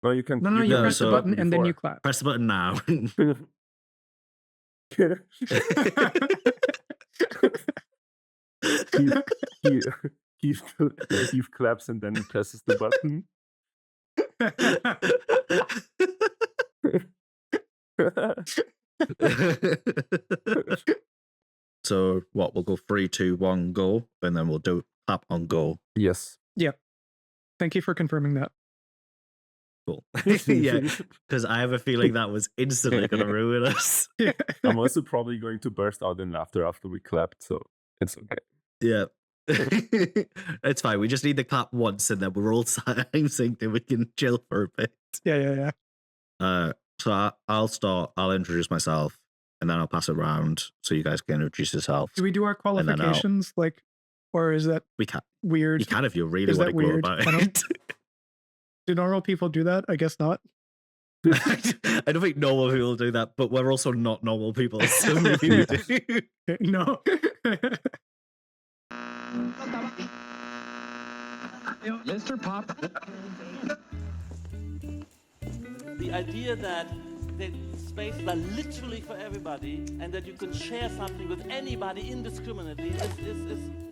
No, you can. No, you press the button and then you clap. Press the button now. Keith claps and then presses the button. So what? We'll go 3, 2, 1, go, and then we'll do clap on go. Yes. Yep. Thank you for confirming that. Cool. Yeah, because I have a feeling that was instantly going to ruin us. Yeah. I'm also probably going to burst out in laughter after we clapped, so it's okay. Yeah. It's fine. We just need to clap once and then we're all time synced and we can chill for a bit. Yeah. So I'll start. I'll introduce myself and then I'll pass it around so you guys can introduce yourselves. Do we do our qualifications or is that We can. weird? You can if you really Is want that to go weird? about I it. Do normal people do that? I guess not. I don't think normal people do that, but we're also not normal people, so maybe we do. No. Mr. Pop. The idea that spaces are literally for everybody and that you can share something with anybody indiscriminately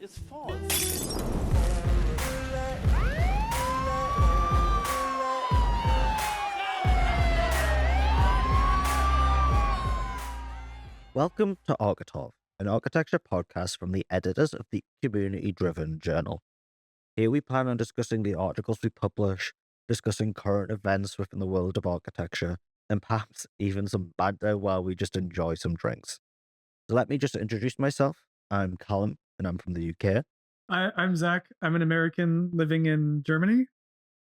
is false. Welcome to Architov, an architecture podcast from the editors of the community-driven journal. Here we plan on discussing the articles we publish, discussing current events within the world of architecture, and perhaps even some banter while we just enjoy some drinks. So let me just introduce myself. I'm Callum, and I'm from the UK. I'm Zach. I'm an American living in Germany.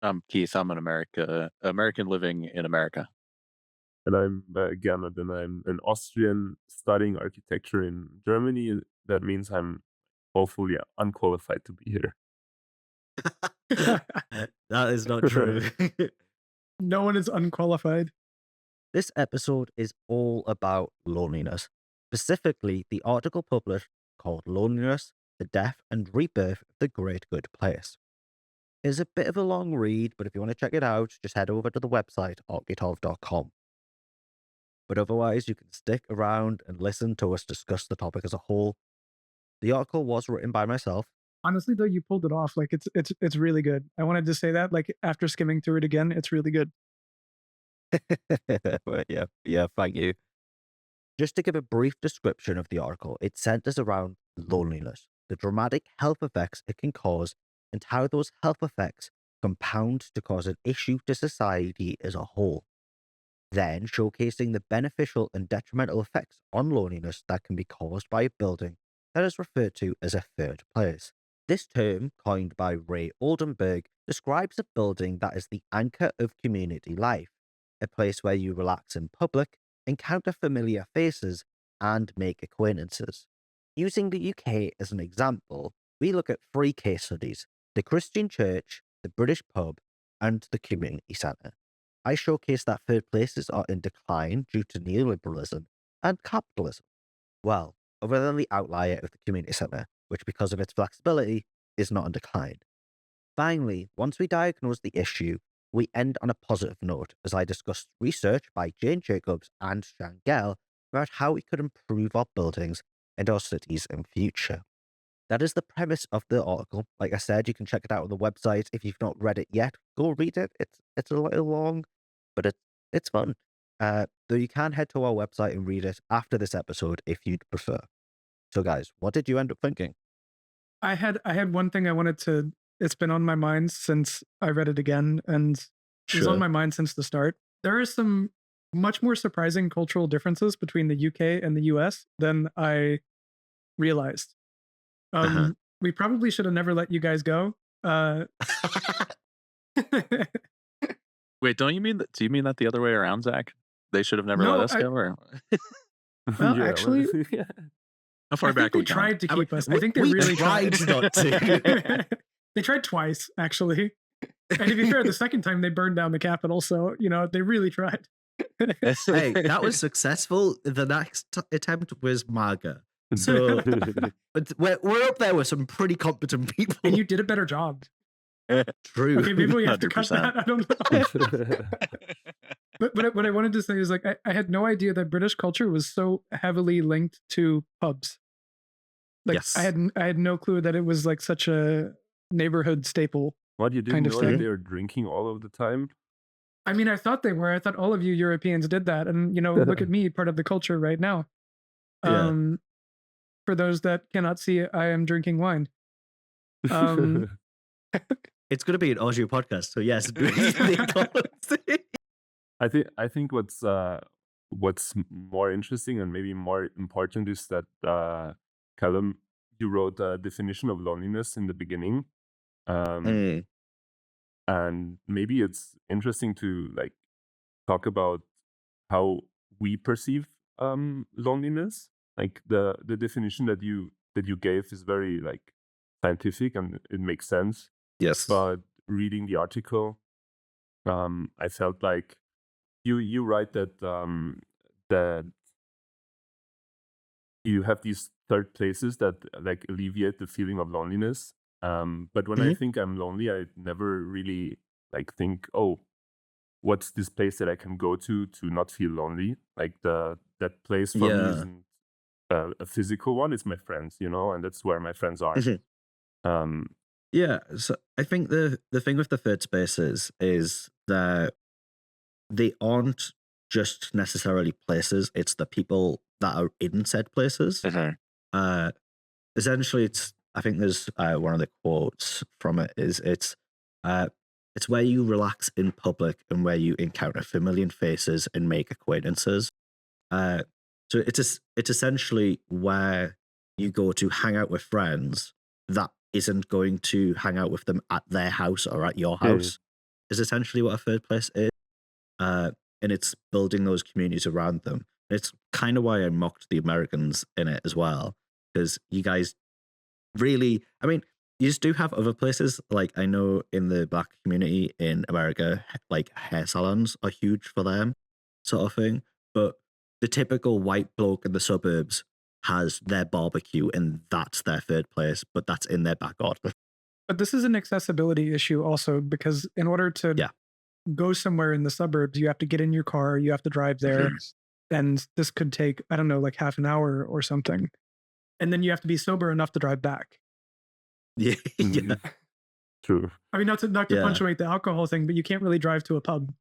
I'm Keith. I'm an American living in America. And I'm Gernot, and I'm an Austrian studying architecture in Germany. That means I'm hopefully unqualified to be here. That is not true. No one is unqualified. This episode is all about loneliness, specifically the article published called Loneliness, the Death and Rebirth of the Great Good Place. It's a bit of a long read, but if you want to check it out, just head over to the website, architov.com. But otherwise, you can stick around and listen to us discuss the topic as a whole. The article was written by myself. Honestly, though, you pulled it off. Like it's really good. I wanted to say that. Like after skimming through it again, it's really good. Yeah, thank you. Just to give a brief description of the article, it centers around loneliness, the dramatic health effects it can cause, and how those health effects compound to cause an issue to society as a whole. Then showcasing the beneficial and detrimental effects on loneliness that can be caused by a building that is referred to as a third place. This term, coined by Ray Oldenburg, describes a building that is the anchor of community life, a place where you relax in public, encounter familiar faces, and make acquaintances. Using the UK as an example, we look at 3 case studies: the Christian church, the British pub, and the community centre. I showcase that third places are in decline due to neoliberalism and capitalism. Well, other than the outlier of the community centre, which because of its flexibility is not in decline. Finally, once we diagnose the issue, we end on a positive note as I discussed research by Jane Jacobs and Gehl about how we could improve our buildings and our cities in future. That is the premise of the article. Like I said, you can check it out on the website. If you've not read it yet, go read it. It's a little long, but it's fun. Though you can head to our website and read it after this episode if you'd prefer. So guys, what did you end up thinking? I had one thing I wanted to. It's been on my mind since I read it again, and it was on my mind since the start. There are some much more surprising cultural differences between the UK and the US than I realized. We probably should have never let you guys go. Wait, do you mean that the other way around, Zach? They should have never No, let us go? Or... Well, Yeah, actually, How far I back think they we gone? tried to keep us. I think they we really tried not to. They tried twice, actually. And to be fair, the second time they burned down the Capitol, so they really tried. Hey, that was successful. The next attempt was MAGA. So but we're up there with some pretty competent people. And you did a better job. True. Okay, maybe we have to cut 100%. that. I don't know. But what I wanted to say is like I had no idea that British culture was so heavily linked to pubs. Like Yes. I had no clue that it was like such a neighborhood staple. What, you didn't kind of know that thing. they were drinking all of the time? I mean, I thought they were. I thought all of you Europeans did that, and you know, look at me, part of the culture right now. Yeah. For those that cannot see, I am drinking wine. It's going to be an audio podcast, so yes. I think what's more interesting and maybe more important is that Callum, you wrote a definition of loneliness in the beginning, and maybe it's interesting to like talk about how we perceive loneliness. Like the definition that you gave is very like scientific and it makes sense. Yes. But reading the article, I felt like you write that that you have these third places that like alleviate the feeling of loneliness. But when I think I'm lonely, I never really like think, oh, what's this place that I can go to not feel lonely? Like that place for me isn't a physical one. It's my friends, you know, and that's where my friends are. Yeah, so I think the thing with the third spaces is that they aren't just necessarily places, it's the people that are in said places. Essentially, I think there's one of the quotes from it is it's where you relax in public and where you encounter familiar faces and make acquaintances. So it's essentially where you go to hang out with friends that isn't going to hang out with them at their house or at your house, is essentially what a third place is. And it's building those communities around them. It's kind of why I mocked the Americans in it as well, because you guys really, I mean, you just do have other places. Like I know in the Black community in America, like hair salons are huge for them, sort of thing. But the typical white bloke in the suburbs has their barbecue and that's their third place, but that's in their backyard. But this is an accessibility issue also, because in order to go somewhere in the suburbs, you have to get in your car, you have to drive there, and this could take, I don't know, like half an hour or something. And then you have to be sober enough to drive back. Yeah. True. I mean, not to punctuate the alcohol thing, but you can't really drive to a pub.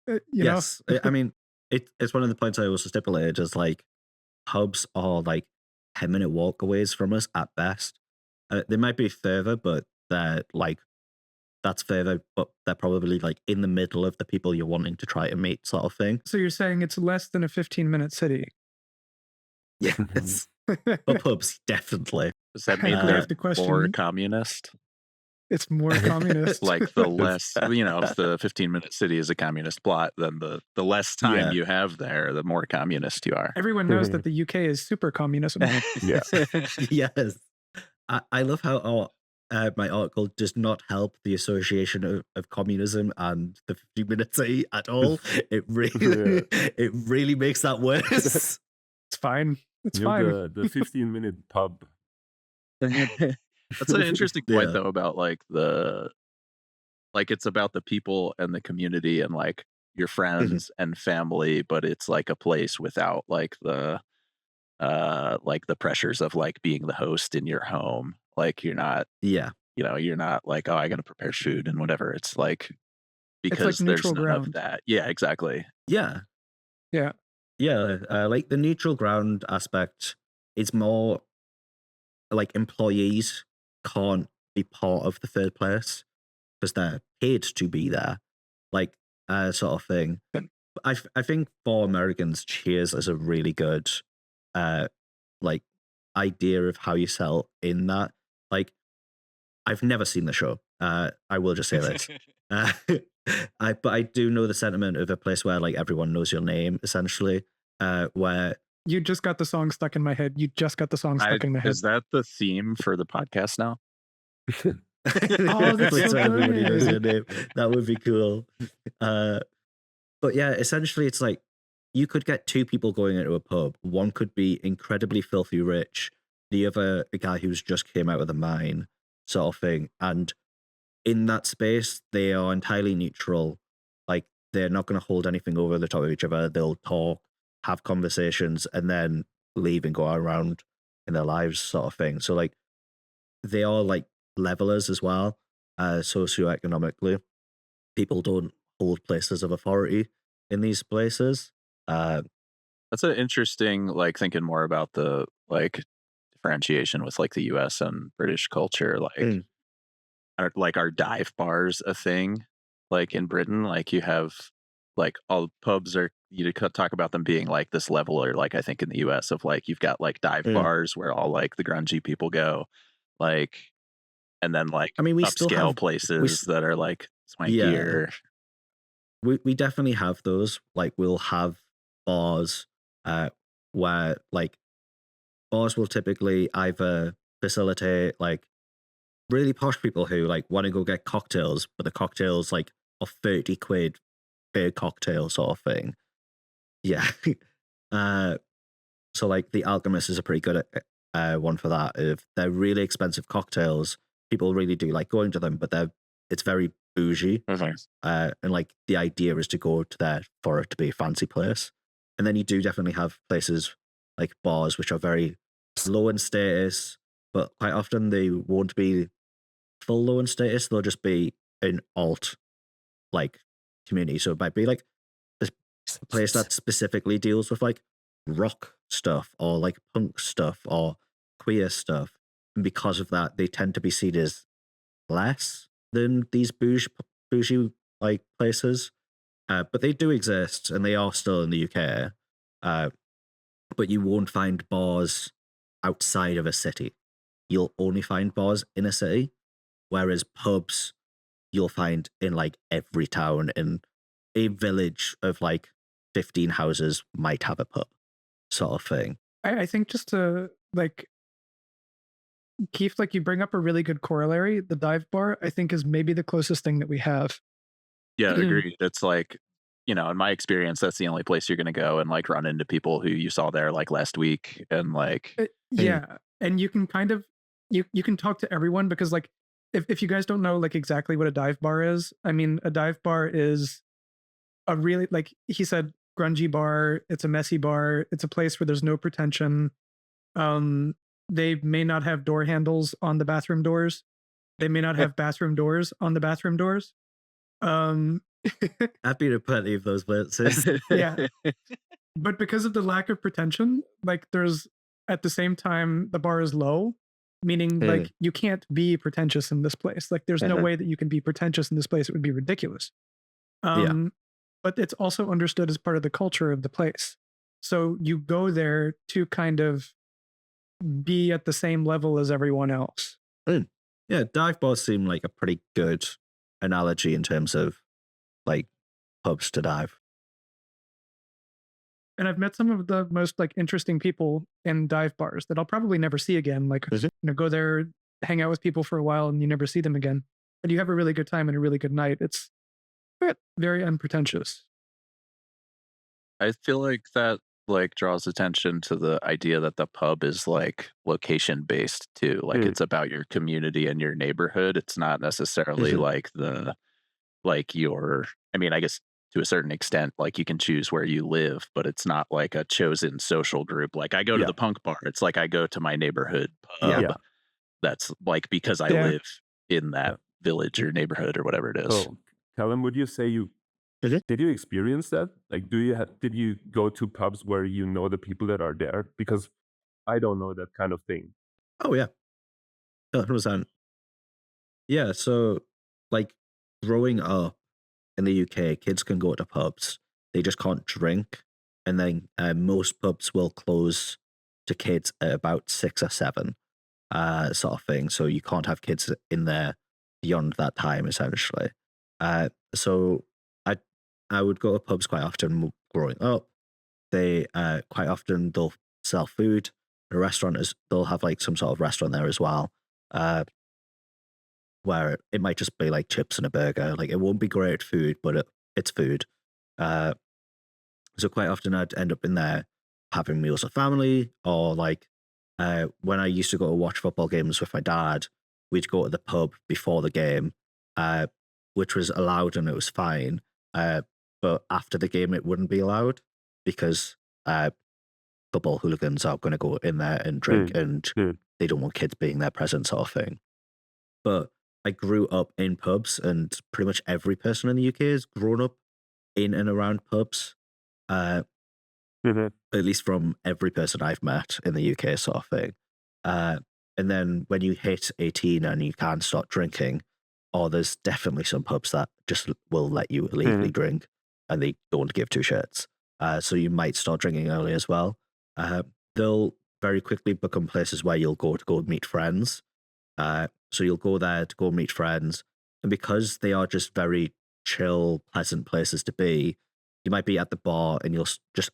You Yes. know? I mean, it's one of the points I also stipulated is like pubs are like 10-minute walkaways from us at best. They might be further, but they're like, that's further, but they're probably like in the middle of the people you're wanting to try to meet, sort of thing. So you're saying it's less than a 15-minute city? Yes. But pubs, definitely. Does that I mean have they're to question. more communist? It's more communist. Like the less, you know, if the 15-minute city is a communist plot, then the less time you have there, the more communist you are. Everyone knows that the UK is super communism. Yes. I love how my article does not help the association of communism and the 15-minute city at all. It really makes that worse. It's fine. It's fine. The 15-minute pub. That's an interesting point though about like it's about the people and the community and like your friends and family, but it's like a place without like the pressures of like being the host in your home. Like you're not you're not like, oh, I gotta prepare food and whatever. It's like because there's none of that. Yeah, exactly. Yeah. Like the neutral ground aspect is more like employees can't be part of the third place because they're paid to be there, like sort of thing. I think for Americans, Cheers is a really good like idea of how you sell in that. Like, I've never seen the show. I will just say this. But I do know the sentiment of a place where like everyone knows your name, essentially. Where you just got the song stuck in my head. In my head. Is that the theme for the podcast now? Oh, that's so everybody knows your good. name. That would be cool. But yeah, essentially, it's like you could get two people going into a pub. One could be incredibly filthy rich. The other, a guy who's just came out of the mine, sort of thing. And in that space, they are entirely neutral. Like, they're not going to hold anything over the top of each other. They'll talk, have conversations, and then leave and go around in their lives, sort of thing. So, like, they are like levelers as well, socioeconomically. People don't hold places of authority in these places. That's an interesting, like, thinking more about the like differentiation with like the U.S. and British culture. Like, are dive bars a thing? Like in Britain, like you have like all pubs are, you talk about them being like this level, or like I think in the US of like you've got like dive bars where all like the grungy people go, like, and then like I mean, we upscale still have places that are like swankier. We definitely have those. Like, we'll have bars where like bars will typically either facilitate like really posh people who like want to go get cocktails, but the cocktails like are 30 quid per cocktail, sort of thing. Yeah. So like the Alchemist is a pretty good one for that. If they're really expensive cocktails, people really do like going to them, but it's very bougie. And like the idea is to go to there for it to be a fancy place. And then you do definitely have places like bars which are very low in status, but quite often they won't be full low in status. They'll just be an alt like community. So it might be like a place that specifically deals with like rock stuff or like punk stuff or queer stuff. And because of that, they tend to be seen as less than these bougie like places. But they do exist and they are still in the UK. But you won't find bars outside of a city. You'll only find bars in a city, whereas pubs you'll find in like every town. In a village of like 15 houses might have a pub, sort of thing. I think just to like Keef, like you bring up a really good corollary. The dive bar, I think, is maybe the closest thing that we have. Yeah, agreed. It's like, you know, in my experience, that's the only place you're going to go and like run into people who you saw there like last week, and like yeah, and you can kind of you can talk to everyone, because like if you guys don't know like exactly what a dive bar is, I mean, a dive bar is a really, like he said, grungy bar. It's a messy bar. It's a place where there's no pretension. They may not have door handles on the bathroom doors. They may not have bathroom doors on the bathroom doors. I've been to plenty of those places. Yeah. But because of the lack of pretension, like there's, at the same time, the bar is low, meaning like you can't be pretentious in this place. Like there's no way that you can be pretentious in this place. It would be ridiculous. But it's also understood as part of the culture of the place. So you go there to kind of be at the same level as everyone else. Yeah, dive bars seem like a pretty good analogy in terms of like pubs to dive. And I've met some of the most like interesting people in dive bars that I'll probably never see again. Like, you know, go there, hang out with people for a while, and you never see them again. But you have a really good time and a really good night. It's very unpretentious. I feel like that like draws attention to the idea that the pub is like location based too. Like it's about your community and your neighborhood. It's not necessarily like your, I mean, I guess to a certain extent, like you can choose where you live, but it's not like a chosen social group. Like I go to the punk bar. It's like I go to my neighborhood pub. That's like because I live in that village or neighborhood or whatever it is. So, Callum, would you say did you experience that? Like, did you go to pubs where you know the people that are there? Because I don't know that kind of thing. Oh yeah, 100%. Yeah, so like growing up in the UK, kids can go to pubs. They just can't drink, and then most pubs will close to kids at about 6 or 7, sort of thing. So you can't have kids in there beyond that time, essentially. So I would go to pubs quite often growing up. They quite often they'll sell food. The restaurant they'll have like some sort of restaurant there as well, where it might just be like chips and a burger. Like it won't be great food, but it's food. So quite often I'd end up in there having meals with family, or like when I used to go to watch football games with my dad, we'd go to the pub before the game which was allowed and it was fine. But after the game, it wouldn't be allowed because football hooligans are going to go in there and drink, and they don't want kids being there present, sort of thing. But I grew up in pubs, and pretty much every person in the UK has grown up in and around pubs. At least from every person I've met in the UK, sort of thing. And then when you hit 18 and you can start drinking, there's definitely some pubs that just will let you illegally drink, and they don't give two shits. So you might start drinking early as well. They'll very quickly become places where you'll go to go meet friends. So you'll go there to go meet friends, and because they are just very chill, pleasant places to be, you might be at the bar and you'll just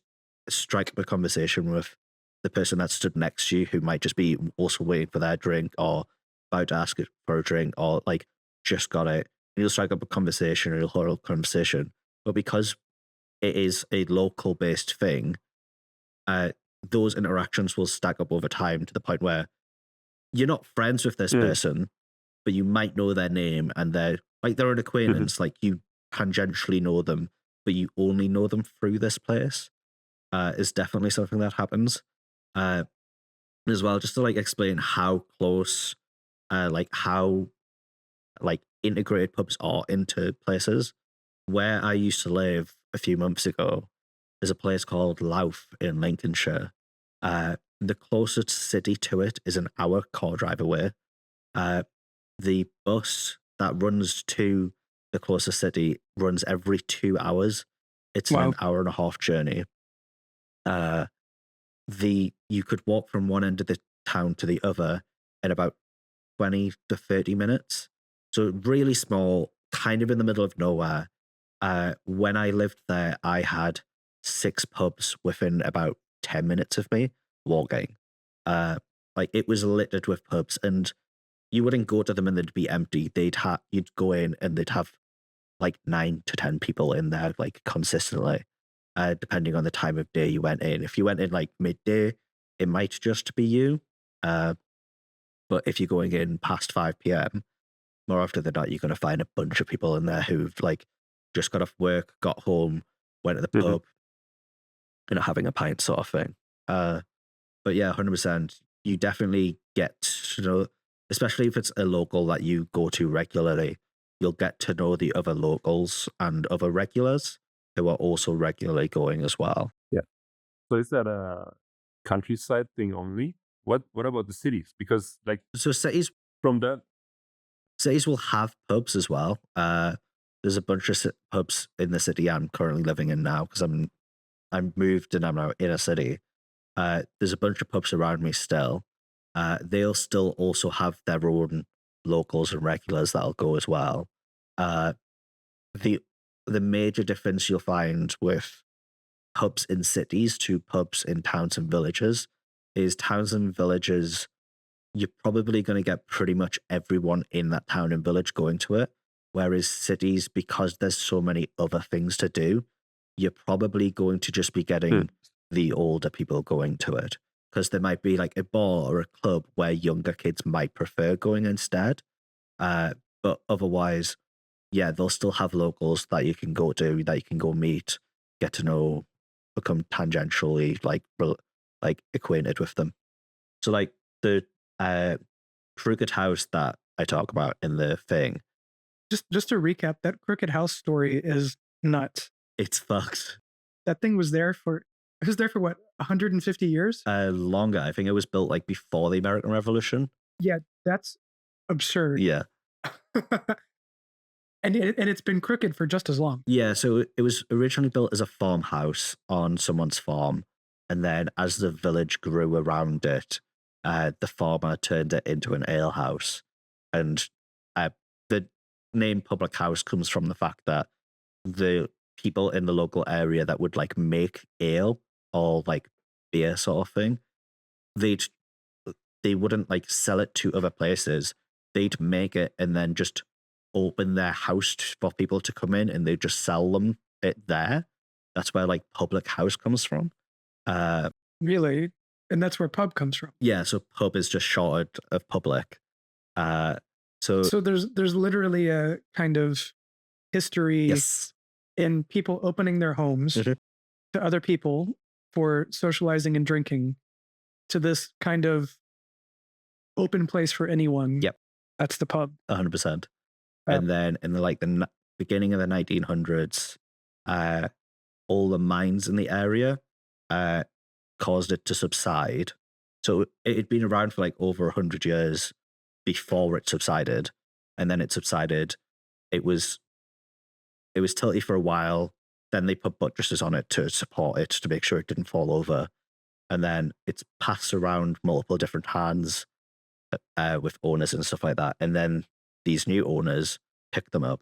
strike up a conversation with the person that stood next to you, who might just be also waiting for their drink or about to ask for a drink, or like just got it. And you'll strike up a conversation, or you'll hold a conversation. But because it is a local based thing, those interactions will stack up over time to the point where you're not friends with this person, but you might know their name, and they're an acquaintance. Like, you tangentially know them, but you only know them through this place. Is definitely something that happens. As well, just to like explain how close, how integrated pubs are into places. Where I used to live a few months ago, there's a place called Louth in Lincolnshire. The closest city to it is an hour car drive away. The bus that runs to the closest city runs every 2 hours. It's an hour and a half journey. You could walk from one end of the town to the other in about 20 to 30 minutes. So really small, kind of in the middle of nowhere. When I lived there, I had 6 pubs within about 10 minutes of me walking. It was littered with pubs, and you wouldn't go to them and they'd be empty. You'd go in and they'd have like 9 to 10 people in there, like consistently, depending on the time of day you went in. If you went in like midday, it might just be you. But if you're going in past 5 p.m., more often than not, you're going to find a bunch of people in there who've like just got off work, got home, went to the pub, and are having a pint, sort of thing. But yeah, 100%. You definitely get to know, especially if it's a local that you go to regularly, you'll get to know the other locals and other regulars who are also regularly going as well. Yeah. So is that a countryside thing only? What about the cities? Because so cities from that cities will have pubs as well. There's a bunch of pubs in the city I'm currently living in now, because I'm moved and I'm now in a city. There's a bunch of pubs around me still. They'll still also have their own locals and regulars that'll go as well. The major difference you'll find with pubs in cities to pubs in towns and villages is towns and villages, you're probably going to get pretty much everyone in that town and village going to it. Whereas cities, because there's so many other things to do, you're probably going to just be getting the older people going to it. Because there might be like a bar or a club where younger kids might prefer going instead. But otherwise, yeah, they'll still have locals that you can go to, that you can go meet, get to know, become tangentially like acquainted with them. So like the Crooked House that I talk about in the thing. Just to recap, that Crooked House story is nuts. It's fucked. That thing was there for what, 150 years? Longer. I think it was built like before the American Revolution. Yeah, that's absurd. Yeah. And it's been crooked for just as long. Yeah, so it was originally built as a farmhouse on someone's farm, and then as the village grew around it, the farmer turned it into an alehouse. And the name Public House comes from the fact that the people in the local area that would like make ale or like beer sort of thing, they wouldn't like sell it to other places. They'd make it and then just open their house for people to come in, and they just sell them it there. That's where like Public House comes from. Really? And that's where pub comes from? Yeah, so pub is just shortened of public. So there's literally a kind of history yes, in people opening their homes Mhm. to other people for socializing and drinking, to this kind of open place for anyone. Yep. That's the pub. 100%. Um, And then in the beginning of the 1900s, all the mines in the area caused it to subside. So it had been around for like over 100 years before it subsided, and then it subsided. It was tilty for a while. Then they put buttresses on it to support it to make sure it didn't fall over, and then it's passed around multiple different hands with owners and stuff like that. And then these new owners pick them up.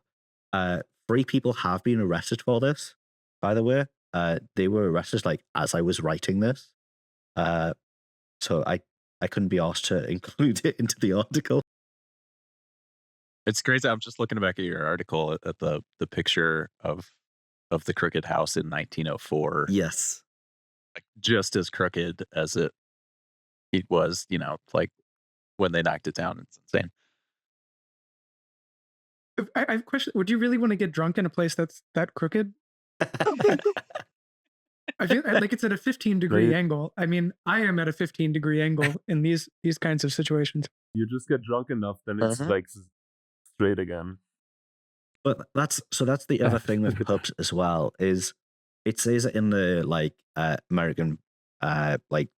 3 people have been arrested for this, by the way. They were arrested like as I was writing this. So I couldn't be asked to include it into the article. It's crazy. I'm just looking back at your article at the picture of the crooked house in 1904. Yes. Like, just as crooked as it was, like when they knocked it down. It's insane. I have a question. Would you really want to get drunk in a place that's that crooked? I feel like it's at a 15-degree Right. angle. I mean, I am at a 15-degree angle in these kinds of situations. You just get drunk enough, then it's Uh-huh. like straight again. But that's the other thing with pubs as well, is it says it in the like American like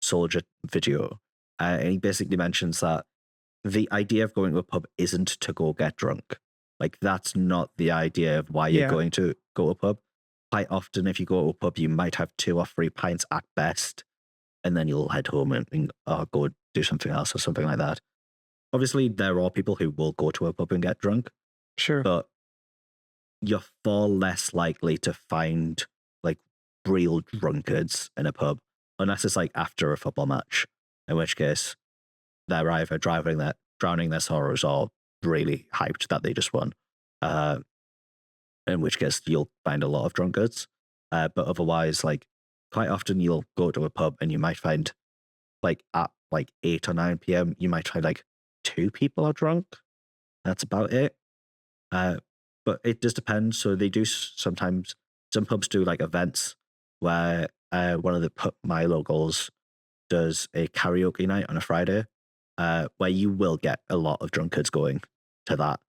soldier video, and he basically mentions that the idea of going to a pub isn't to go get drunk. Like, that's not the idea of why you're Yeah. going to go to a pub. Quite often, if you go to a pub, you might have 2 or 3 pints at best, and then you'll head home and go do something else or something like that. Obviously, there are people who will go to a pub and get drunk, Sure. but you're far less likely to find like real drunkards in a pub, unless it's like after a football match, in which case they're either drowning their sorrows or really hyped that they just won. In which case you'll find a lot of drunkards. But otherwise, like, quite often you'll go to a pub and you might find like at like 8 or 9 p.m. you might find like 2 people are drunk. That's about it. But it does depend. So they do sometimes, some pubs do like events where one of my locals does a karaoke night on a Friday, where you will get a lot of drunkards going to that,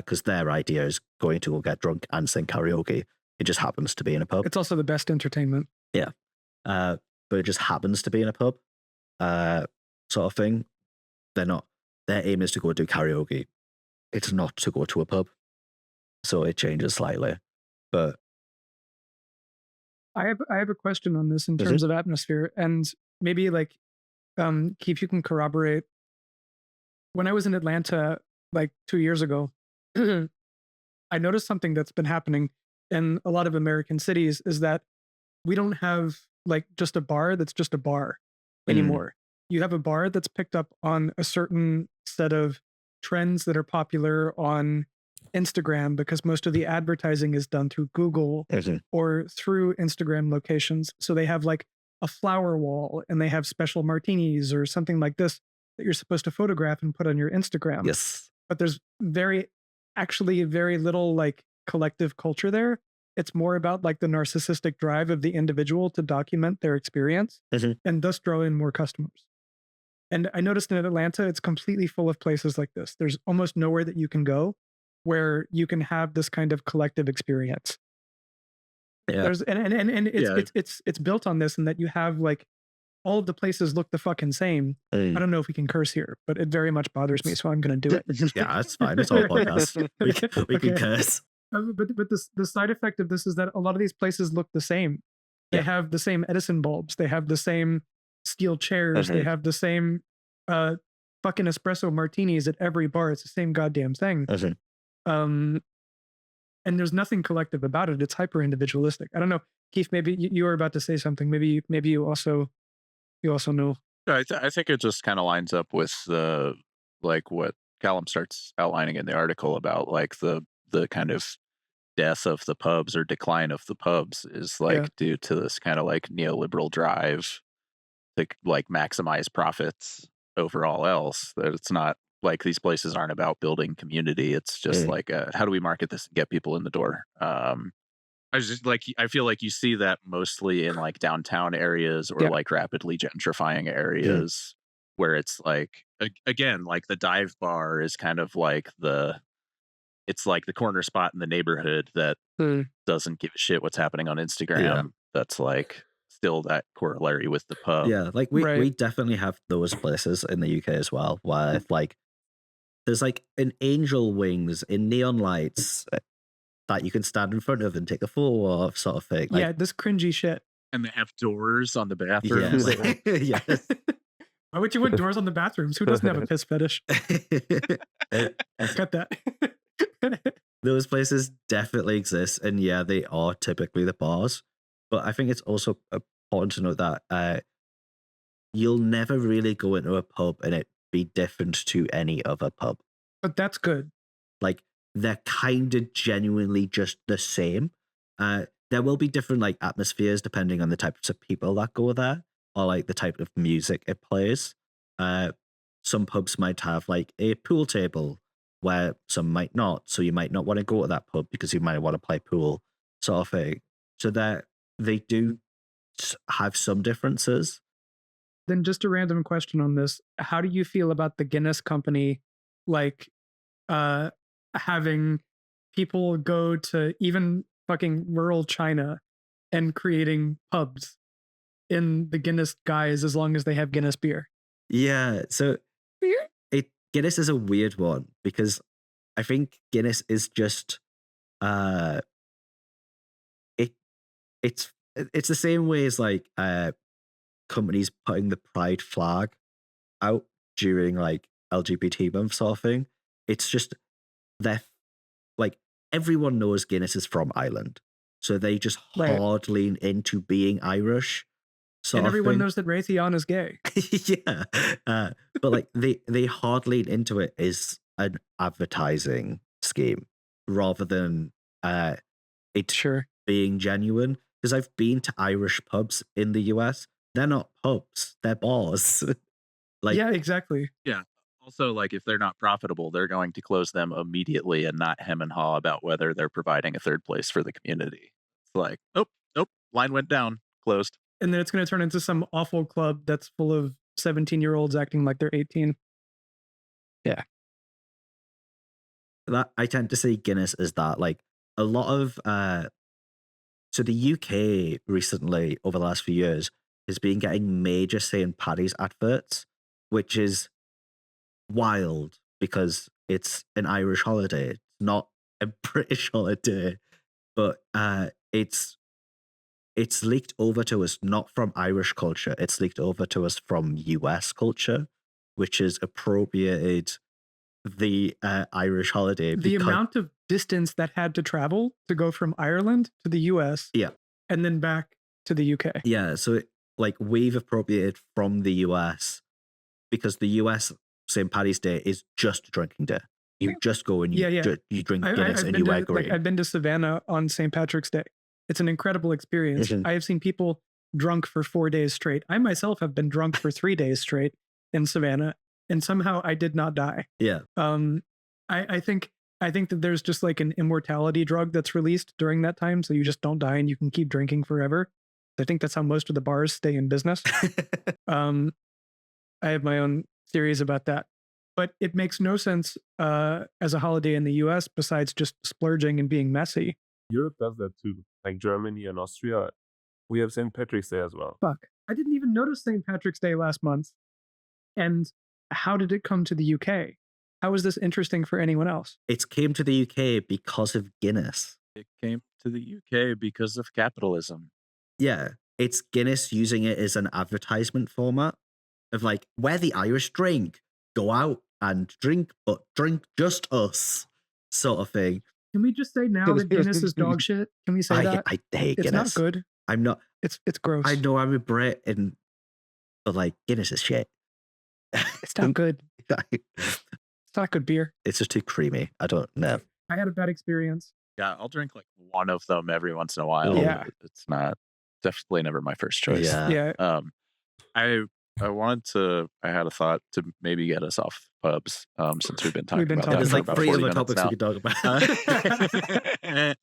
because their idea is going to go get drunk and sing karaoke. It just happens to be in a pub. It's also the best entertainment. But it just happens to be in a pub, sort of thing. Their aim is to go do karaoke. It's not to go to a pub. So it changes slightly. But I have a question on this in Mhm. terms of atmosphere, and maybe like Keef, you can corroborate. When I was in Atlanta like 2 years ago, I noticed something that's been happening in a lot of American cities, is that we don't have like just a bar that's just a bar anymore. You have a bar that's picked up on a certain set of trends that are popular on Instagram, because most of the advertising is done through Google or through Instagram locations. So they have like a flower wall, and they have special martinis or something like this that you're supposed to photograph and put on your Instagram. yes, But there's actually very little like collective culture there. It's more about like the narcissistic drive of the individual to document their experience Mhm. and thus draw in more customers. And I noticed in Atlanta, it's completely full of places like this. There's almost nowhere that you can go where you can have this kind of collective experience. yeah, There's and Yeah. it's built on this, and that you have like all of the places look the fucking same. I don't know if we can curse here, but it very much bothers me, so I'm going to do it. yeah, that's fine. It's all podcast. We can Okay. curse. But the side effect of this is that a lot of these places look the same. They Yeah. have the same Edison bulbs. They have the same steel chairs. They have the same fucking espresso martinis at every bar. It's the same goddamn thing. And there's nothing collective about it. It's hyper individualistic. I don't know, Keith. Maybe you were about to say something. Maybe you also know. I think it just kind of lines up with like what Callum starts outlining in the article about like the kind of death of the pubs or decline of the pubs is like due to this kind of like neoliberal drive to like maximize profits over all else. That it's not like these places aren't about building community. It's just like, how do we market this and get people in the door? I was just like, I feel like you see that mostly in like downtown areas or like rapidly gentrifying areas where it's like, again, like the dive bar is kind of like it's like the corner spot in the neighborhood that doesn't give a shit what's happening on Instagram. That's like still that corollary with the pub. Yeah, like we definitely have those places in the UK as well, where like there's like an angel wings in neon lights that you can stand in front of and take a photo of, sort of thing. Like, yeah, this cringy shit. And they have doors on the bathrooms. Yes. Yes. Why would you want doors on the bathrooms? Who doesn't have a piss fetish? Cut that. Those places definitely exist, and yeah, they are typically the bars. But I think it's also important to note that you'll never really go into a pub and it be different to any other pub. But that's good. Like, they're kind of genuinely just the same. There will be different like atmospheres depending on the types of people that go there, or like the type of music it plays. Some pubs might have like a pool table where some might not. So you might not want to go to that pub because you might want to play pool, sort of thing. So that they do have some differences. Then just a random question on this. How do you feel about the Guinness company, like, having people go to even fucking rural China and creating pubs in the Guinness guise as long as they have Guinness beer? Yeah, so Guinness is a weird one because I think Guinness is just it's the same way as like companies putting the pride flag out during like LGBT month sort of thing. It's just they're like, everyone knows Guinness is from Ireland, so they just hard lean into being Irish. And everyone knows that Raytheon is gay. Yeah, but like they hard lean into it as an advertising scheme rather than it being genuine. Because I've been to Irish pubs in the US, they're not pubs, they're bars. Like, yeah, exactly. Yeah. Also, like, if they're not profitable, they're going to close them immediately and not hem and haw about whether they're providing a third place for the community. It's like, oh, nope, line went down, closed. And then it's going to turn into some awful club that's full of 17-year-olds acting like they're 18. Yeah. That I tend to see Guinness as that. Like, a lot of so the UK recently, over the last few years, has been getting major St. Paddy's adverts, which is wild because it's an Irish holiday. It's not a British holiday, but it's leaked over to us not from Irish culture. It's leaked over to us from US culture, which has appropriated the Irish holiday. The amount of distance that had to travel to go from Ireland to the US, and then back to the UK. Yeah, so like we've appropriated from the US because the US St. Paddy's Day is just a drinking day. You just go and you drink Guinness and you wear green. I've been to Savannah on St. Patrick's Day. It's an incredible experience. I have seen people drunk for 4 days straight. I myself have been drunk for 3 days straight in Savannah, and somehow I did not die. Yeah. I think that there's just like an immortality drug that's released during that time, so you just don't die and you can keep drinking forever. I think that's how most of the bars stay in business. I have my own theories about that, but it makes no sense as a holiday in the US besides just splurging and being messy. Europe does that too. Like Germany and Austria, we have St. Patrick's Day as well. Fuck. I didn't even notice St. Patrick's Day last month. And how did it come to the UK? How is this interesting for anyone else? It came to the UK because of Guinness. It came to the UK because of capitalism. Yeah, it's Guinness using it as an advertisement format of like, we're the Irish drink. Go out and drink, but drink just us, sort of thing. Can we just say now that Guinness is dog shit? Can we say that? I hate Guinness. It's not good. I'm not. It's gross. I know I'm a Brit, but like Guinness is shit. It's not good. It's not good beer. It's just too creamy. I don't know. I had a bad experience. Yeah, I'll drink like one of them every once in a while. Yeah. It's not definitely never my first choice. Yeah. Yeah. I I had a thought to maybe get us off pubs, since we've been talking about that There's for like about 3 40 other minutes topics now. we could talk about.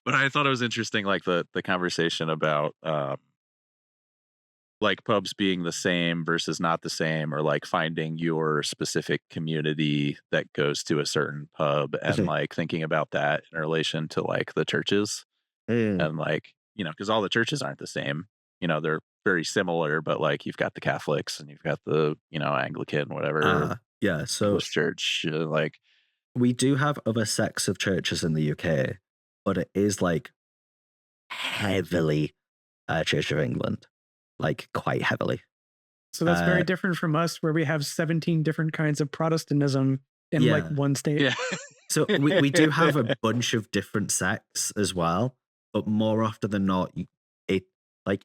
But I thought it was interesting, like the conversation about like pubs being the same versus not the same, or like finding your specific community that goes to a certain pub, and like thinking about that in relation to like the churches. And like, because all the churches aren't the same, they're very similar, but like you've got the Catholics and you've got the, Anglican, whatever, Yeah, so English church, like we do have other sects of churches in the UK, but it is like heavily Church of England, like quite heavily. So that's very different from us, where we have 17 different kinds of Protestantism in like one state. yeah. So we do have a bunch of different sects as well, but more often than not,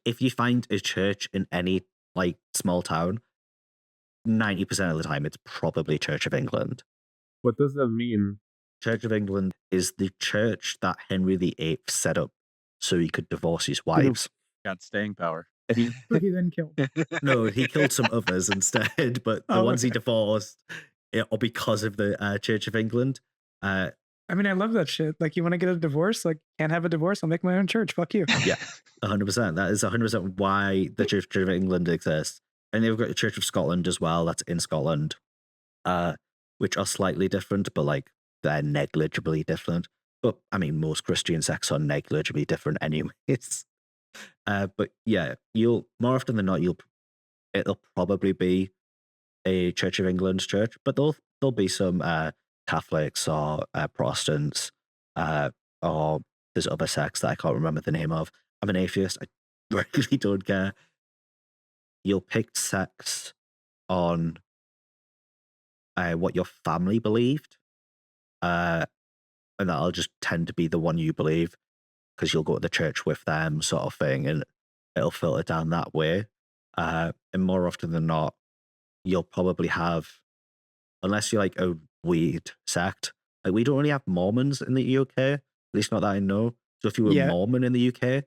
if you find a church in any like small town, 90% of the time it's probably Church of England. What does that mean? Church of England is the church that Henry VIII set up so he could divorce his wives. Got staying power. But he then killed. No, he killed some others instead, but the ones he divorced are because of the Church of England. I mean, I love that shit. Like, you want to get a divorce? Like, can't have a divorce? I'll make my own church. Fuck you. Yeah, 100%. That is 100% why the Church of England exists. And they've got the Church of Scotland as well. That's in Scotland, which are slightly different, but like they're negligibly different. But I mean, most Christian sects are negligibly different anyways. But yeah, you'll more often than not, it'll probably be a Church of England church, but there'll be some Catholics or Protestants, or there's other sects that I can't remember the name of. I'm an atheist. I really don't care. You'll pick sects on what your family believed, and that'll just tend to be the one you believe because you'll go to the church with them, sort of thing, and it'll filter down that way. And more often than not, you'll probably have, unless you're like a weird sect, like we don't really have Mormons in the UK, at least not that I know. So if you were Mormon in the UK,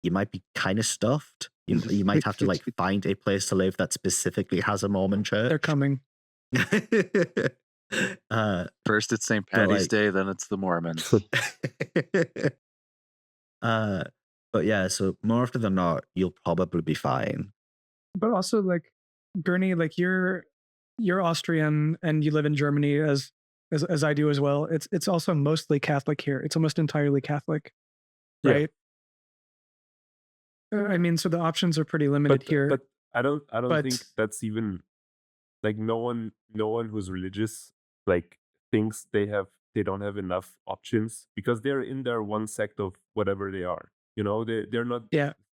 you might be kind of stuffed. You might have to like find a place to live that specifically has a Mormon church. They're coming. First it's St. Patty's Day, then it's the Mormons. But yeah, so more often than not, you'll probably be fine. But also, like, Gernot, like you're Austrian and you live in Germany as I do as well. It's also mostly Catholic here. It's almost entirely Catholic, right? I mean, so the options are pretty limited here. But I don't think that's even like no one who's religious like thinks they don't have enough options because they're in their one sect of whatever they are. They're not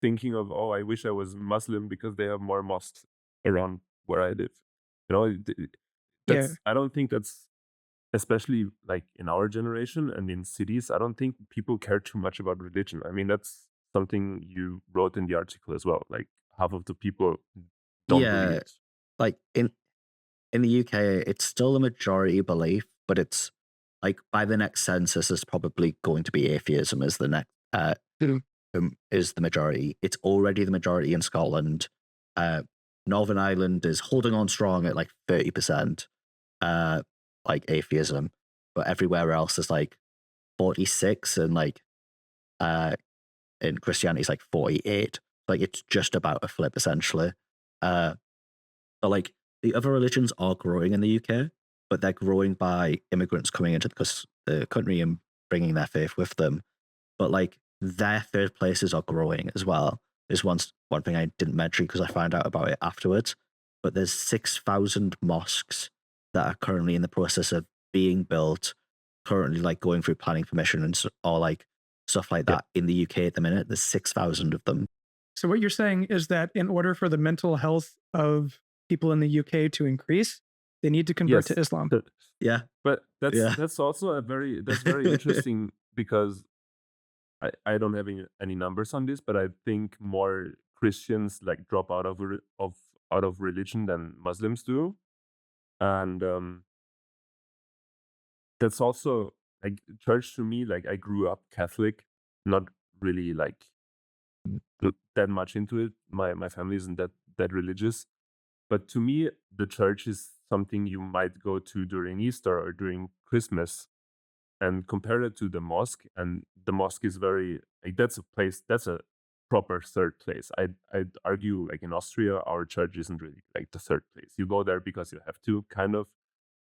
thinking of, oh, I wish I was Muslim because they have more mosques around where I live. I don't think that's, especially like in our generation and in cities, I don't think people care too much about religion. I mean, that's something you wrote in the article as well. Like half of the people don't believe it. Like in the UK, it's still a majority belief, but it's like by the next census is probably going to be atheism as the next is the majority. It's already the majority in Scotland. Northern Ireland is holding on strong at like 30%, like atheism, but everywhere else is like 46, and like in Christianity is like 48. Like it's just about a flip essentially. But like the other religions are growing in the UK, but they're growing by immigrants coming into the country and bringing their faith with them. But like their third places are growing as well. There's one thing I didn't mention because I found out about it afterwards, but there's 6,000 mosques that are currently in the process of being built, currently like going through planning permission or like stuff like that in the UK at the minute. There's 6,000 of them. So what you're saying is that in order for the mental health of people in the UK to increase, they need to convert to Islam. Yeah. But that's also very interesting because I don't have any numbers on this, but I think more Christians like drop out of religion than Muslims do, and that's also like church to me. Like I grew up Catholic, not really like that much into it. My family isn't that religious, But to me, the church is something you might go to during Easter or during Christmas, and compare it to the mosque. And the mosque is very like that's a proper third place. I'd argue like in Austria, our church isn't really like the third place. You go there because you have to, kind of,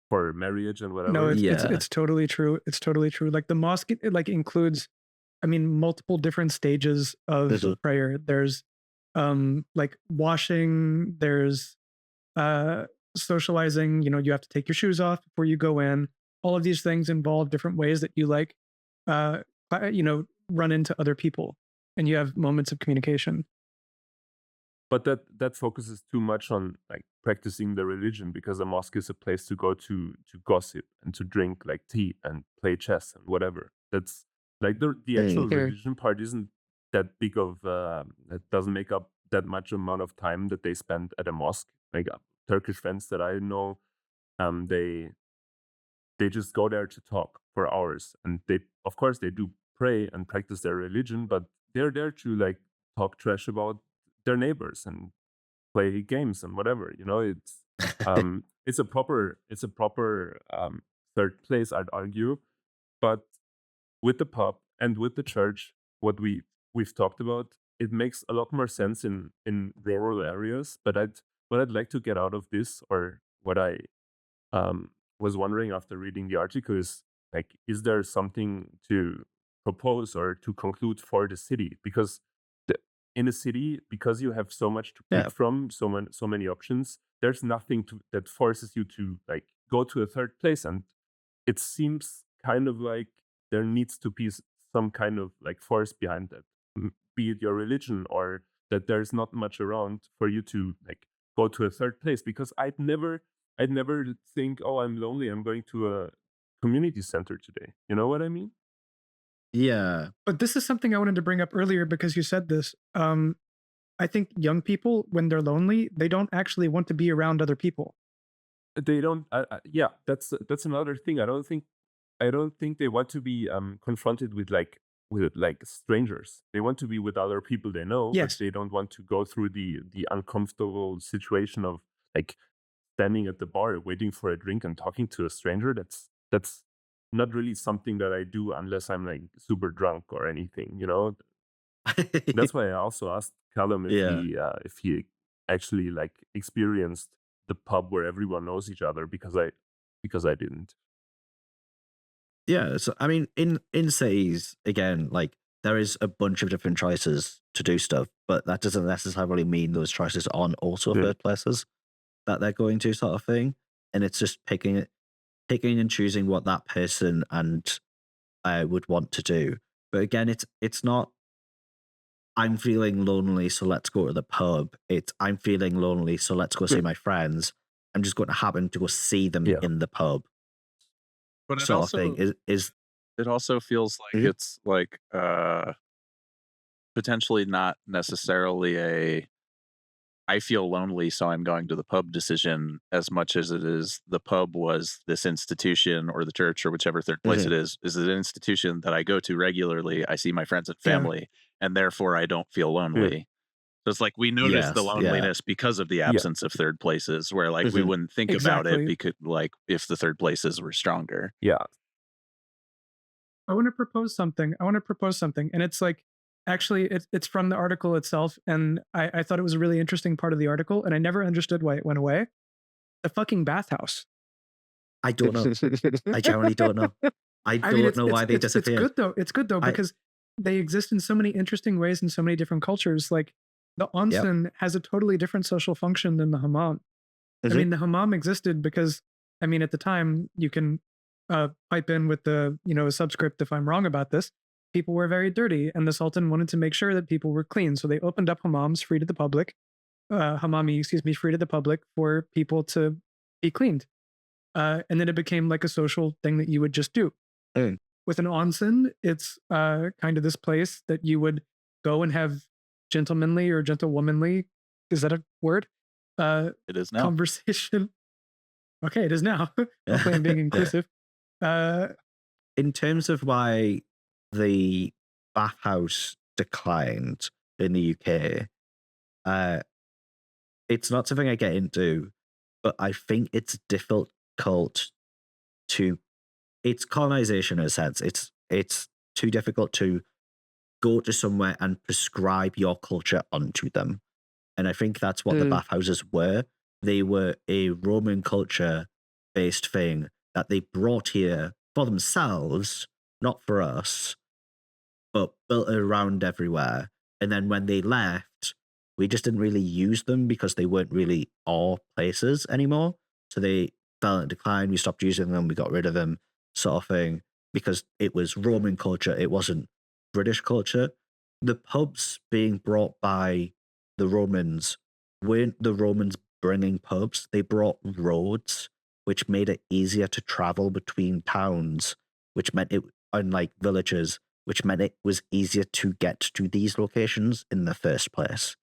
for marriage and whatever. No, Yeah. it's totally true. It's totally true. Like the mosque, it like includes, I mean, multiple different stages of Mhm. prayer. There's like washing, there's socializing, you know, you have to take your shoes off before you go in. All of these things involve different ways that you like you know, run into other people and you have moments of communication. But that focuses too much on like practicing the religion, because a mosque is a place to go to gossip and to drink like tea and play chess and whatever. That's like the actual Sure. religion part isn't that big of that doesn't make up that much amount of time that they spend at a mosque. Like Turkish friends that I know, they just go there to talk for hours, and they, of course, they do pray and practice their religion, but they're there to like talk trash about their neighbors and play games and whatever. You know, it's a proper third place, I'd argue. But with the pub and with the church, what we've talked about, it makes a lot more sense in rural areas. But what I'd like to get out of this, or what I was wondering after reading the article, is like, is there something to propose or to conclude for the city? Because in a city, because you have so much to pick Yeah. from, so many options, there's nothing that forces you to like go to a third place. And it seems kind of like there needs to be some kind of like force behind that, be it your religion, or that there's not much around for you to like go to a third place. Because I'd never think, oh, I'm lonely, I'm going to a community center today. You know what I mean? Yeah. But this is something I wanted to bring up earlier because you said this. I think young people, when they're lonely, they don't actually want to be around other people. They don't. Yeah, that's another thing. I don't think they want to be confronted with like strangers. They want to be with other people they know, Yes. but they don't want to go through the uncomfortable situation of like standing at the bar waiting for a drink and talking to a stranger. That's not really something that I do unless I'm like super drunk or anything, you know. That's why I also asked Callum if he actually like experienced the pub where everyone knows each other, because I didn't. Yeah, so I mean, in cities, again, like there is a bunch of different choices to do stuff, but that doesn't necessarily mean those choices aren't also Yeah. third places that they're going to, sort of thing. And it's just picking and choosing what that person and would want to do. But again, it's not I'm feeling lonely, so let's go to the pub. It's I'm feeling lonely, so let's go see my friends. I'm just going to happen to go see them Yeah. in the pub, But it sort also of thing. Is it also feels like Mhm. it's like potentially not necessarily a I feel lonely, so I'm going to the pub decision, as much as it is the pub was this institution, or the church, or whichever third place it is an institution that I go to regularly. I see my friends and Yeah. family, and therefore I don't feel lonely. So it's like we notice the Yes, yeah. loneliness because of the absence of third places, where like we Mhm. wouldn't think about it Exactly. because like if the third places were stronger. Yeah. I want to propose something. And it's like, actually, it's from the article itself. And I thought it was a really interesting part of the article. And I never understood why it went away. The fucking bathhouse. I don't know. I generally don't know. I don't know why they disappeared. It's good though. It's good though, I- because they exist in so many interesting ways in so many different cultures. Like the onsen has a totally different social function than the hammam. I Mhm. mean, the hammam existed because, I mean, at the time, you can pipe in with the, you know, subscript if I'm wrong about this. People were very dirty, and the Sultan wanted to make sure that people were clean. So they opened up hammams free to the public, free to the public for people to be cleaned. And then it became like a social thing that you would just do. Mm. With an onsen, it's kind of this place that you would go and have gentlemanly or gentlewomanly, is that a word? It is now. Conversation. Okay, it is now. Hopefully I'm being inclusive. In terms of why the bathhouse declined in the UK, it's not something I get into, but I think it's difficult to, it's colonization in a sense. It's too difficult to go to somewhere and prescribe your culture onto them. And I think that's what the bathhouses were. They were a Roman culture based thing that they brought here for themselves, not for us, but built around everywhere. And then when they left, we just didn't really use them because they weren't really our places anymore. So they fell in decline. We stopped using them. We got rid of them, sort of thing, because it was Roman culture. It wasn't British culture. The pubs being brought by the Romans weren't the Romans bringing pubs. They brought roads, which made it easier to travel between towns, which meant it, unlike villages, which meant it was easier to get to these locations in the first place.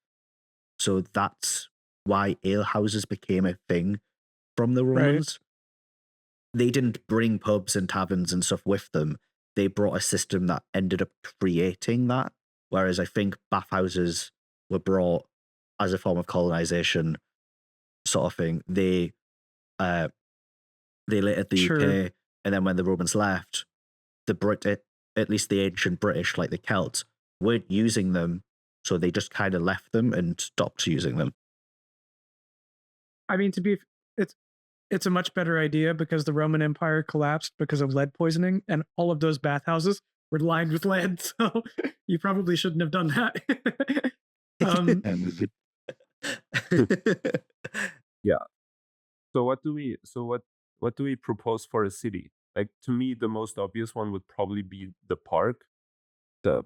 So that's why alehouses became a thing from the Romans. Right. They didn't bring pubs and taverns and stuff with them. They brought a system that ended up creating that. Whereas I think bathhouses were brought as a form of colonization, sort of thing. They littered the UK, and then when the Romans left, at least the ancient British, like the Celts, weren't using them, so they just kind of left them and stopped using them. I mean, it's a much better idea because the Roman Empire collapsed because of lead poisoning, and all of those bathhouses were lined with lead. So you probably shouldn't have done that. Yeah. So what do we propose for a city? Like, to me, the most obvious one would probably be the park. At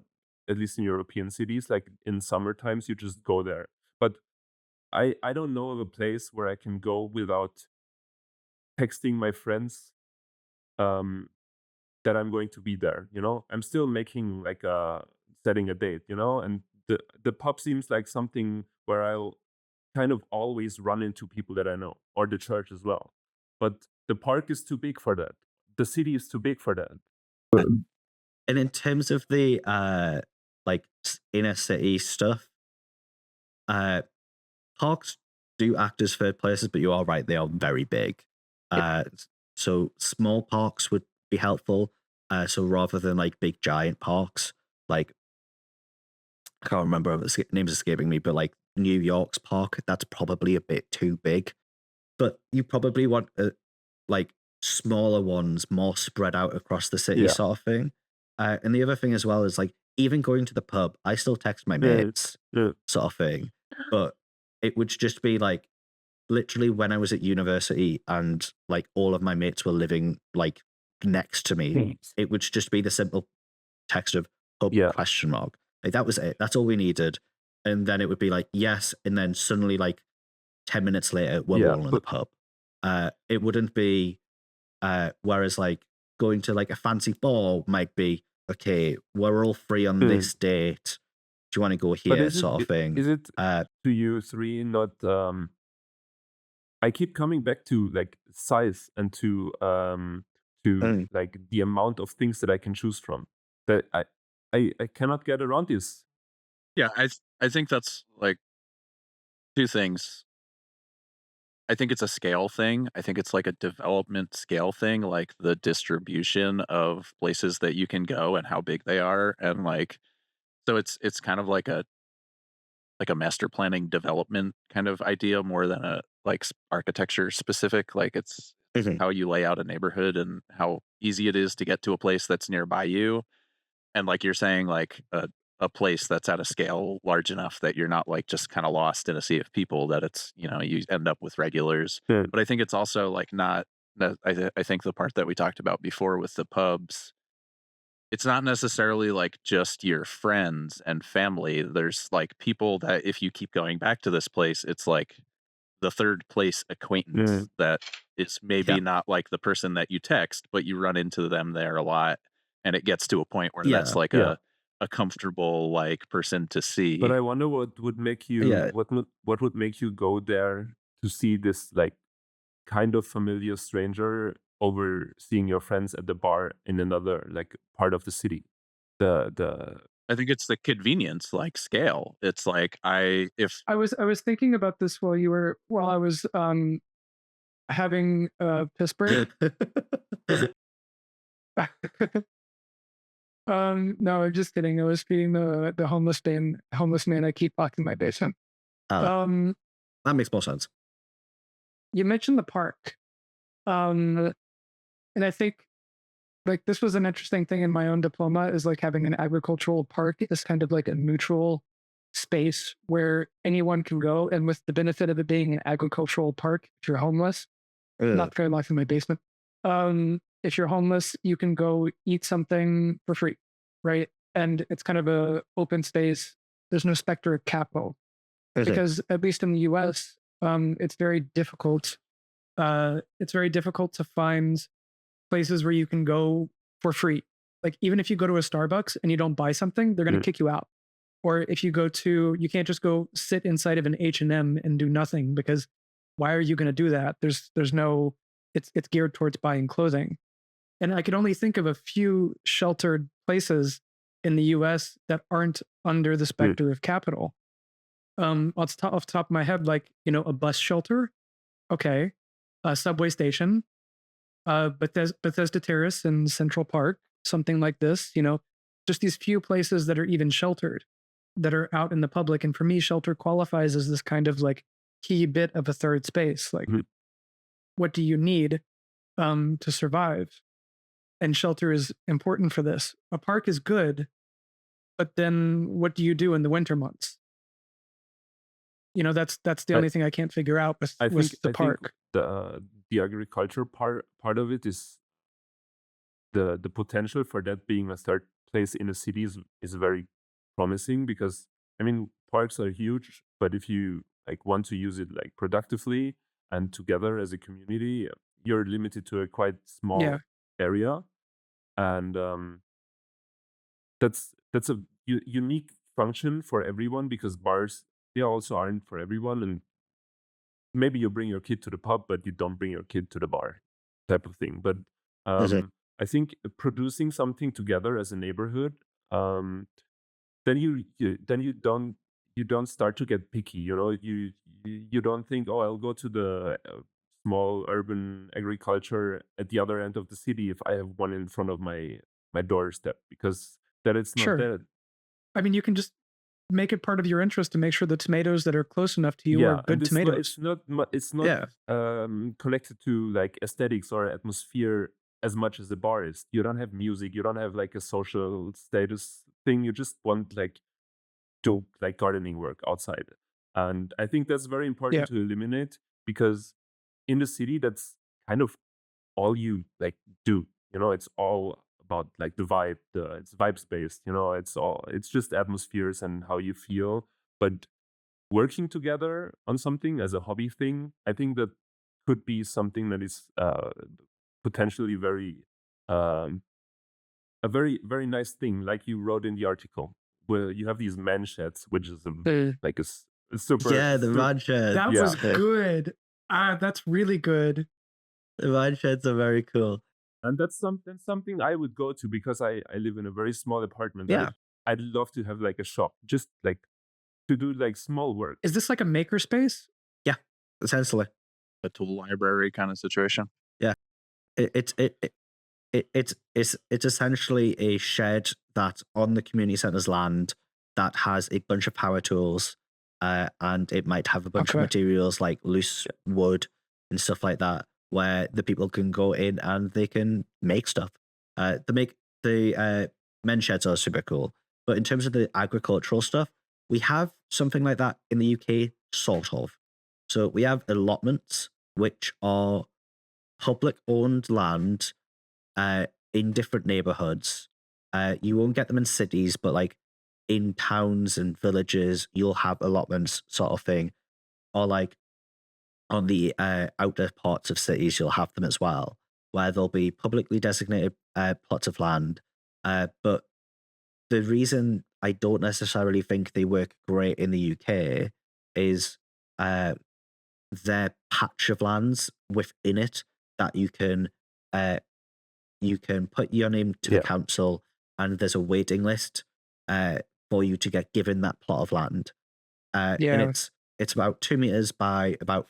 least in European cities, like in summer times, you just go there. But I don't know of a place where I can go without texting my friends that I'm going to be there. I'm still making setting a date. And the pub seems like something where I'll kind of always run into people that I know, or the church as well. But the park is too big for that. The city is too big for that. And in terms of the inner city stuff, parks do act as third places, but you are right, they are very big. So small parks would be helpful. So rather than like big giant parks, like I can't remember, the name's escaping me, but like New York's park, that's probably a bit too big. But you probably want like smaller ones, more spread out across the city, sort of thing. And the other thing as well is like, even going to the pub, I still text my mates, sort of thing. But it would just be like, literally when I was at university and like all of my mates were living like next to me, it would just be the simple text of pub ? Like that was it. That's all we needed. And then it would be like, yes. And then suddenly like 10 minutes later, we're all in the pub. It wouldn't be, whereas like going to like a fancy ball might be, okay, we're all free on this date. Do you want to go here, sort of thing? Is it to you three not... I keep coming back to like size and to like the amount of things that I can choose from. That I cannot get around this. Yeah, I think that's like two things. I think it's a scale thing. I think it's like a development scale thing, like the distribution of places that you can go and how big they are. And like, so it's kind of like a master planning development kind of idea more than a like architecture specific. Like it's how you lay out a neighborhood and how easy it is to get to a place that's nearby you. And like you're saying, like a place that's at a scale large enough that you're not like just kind of lost in a sea of people, that it's, you end up with regulars. But I think it's also like not, I think the part that we talked about before with the pubs, it's not necessarily like just your friends and family. There's like people that if you keep going back to this place, it's like the third place acquaintance that is maybe not like the person that you text, but you run into them there a lot. And it gets to a point where that's like a comfortable like person to see. But I wonder what would make you what would make you go there to see this like kind of familiar stranger over seeing your friends at the bar in another like part of the city. The I think it's the convenience, like scale. It's like I was thinking about this while I was having a piss break. No, I'm just kidding. I was feeding the homeless man I keep locked in my basement. That makes more sense. You mentioned the park, and I think like this was an interesting thing in my own diploma is like having an agricultural park is kind of like a neutral space where anyone can go, and with the benefit of it being an agricultural park, if you're homeless, not very locked in my basement. If you're homeless, you can go eat something for free, right? And it's kind of a open space. There's no specter of capital because at least in the US, it's very difficult. It's very difficult to find places where you can go for free. Like even if you go to a Starbucks and you don't buy something, they're going to kick you out. Or if you you can't just go sit inside of an H&M and do nothing because why are you going to do that? There's no, it's geared towards buying clothing. And I could only think of a few sheltered places in the US that aren't under the specter of capital. Off the top of my head, like, a bus shelter, okay, a subway station, Bethesda Terrace in Central Park, something like this, just these few places that are even sheltered, that are out in the public. And for me, shelter qualifies as this kind of like key bit of a third space. Like, what do you need to survive? And shelter is important for this. A park is good, but then what do you do in the winter months? That's the only thing I can't figure out with the park. The agriculture part of it is the potential for that being a third place in a city is very promising because parks are huge, but if you like want to use it like productively and together as a community, you're limited to a quite small area, and that's a unique function for everyone because bars, they also aren't for everyone, and maybe you bring your kid to the pub but you don't bring your kid to the bar type of thing. But I think producing something together as a neighborhood, then you don't start to get picky. You don't think, oh, I'll go to the small urban agriculture at the other end of the city if I have one in front of my doorstep, because that it's not that. You can just make it part of your interest to make sure the tomatoes that are close enough to you are good tomatoes. It's not connected to like aesthetics or atmosphere as much as the bar is. You don't have music. You don't have like a social status thing. You just want like dope like gardening work outside, and I think that's very important to eliminate because in the city that's kind of all you like do. It's all about like the vibe. It's vibes based. It's just atmospheres and how you feel. But working together on something as a hobby thing, I think that could be something that is potentially very a very, very nice thing, like you wrote in the article, where you have these man sheds, which is like a super the man shed. That was good. That's really good. The man sheds are very cool. And that's something I would go to because I live in a very small apartment. Yeah. I'd love to have like a shop, just like to do like small work. Is this like a maker space? Yeah, essentially. A tool library kind of situation. Yeah. It's essentially a shed that's on the community center's land that has a bunch of power tools, and it might have a bunch of materials like loose wood and stuff like that, where the people can go in and they can make stuff. The men's sheds are super cool. But in terms of the agricultural stuff, we have something like that in the UK, sort of. So we have allotments, which are public-owned land in different neighborhoods. You won't get them in cities, but like in towns and villages, you'll have allotments sort of thing. Or like on the outer parts of cities, you'll have them as well, where there'll be publicly designated plots of land. But the reason I don't necessarily think they work great in the UK is their patch of lands within it that you can put your name to the council, and there's a waiting list for you to get given that plot of land. And Yeah. it's about 2 meters by about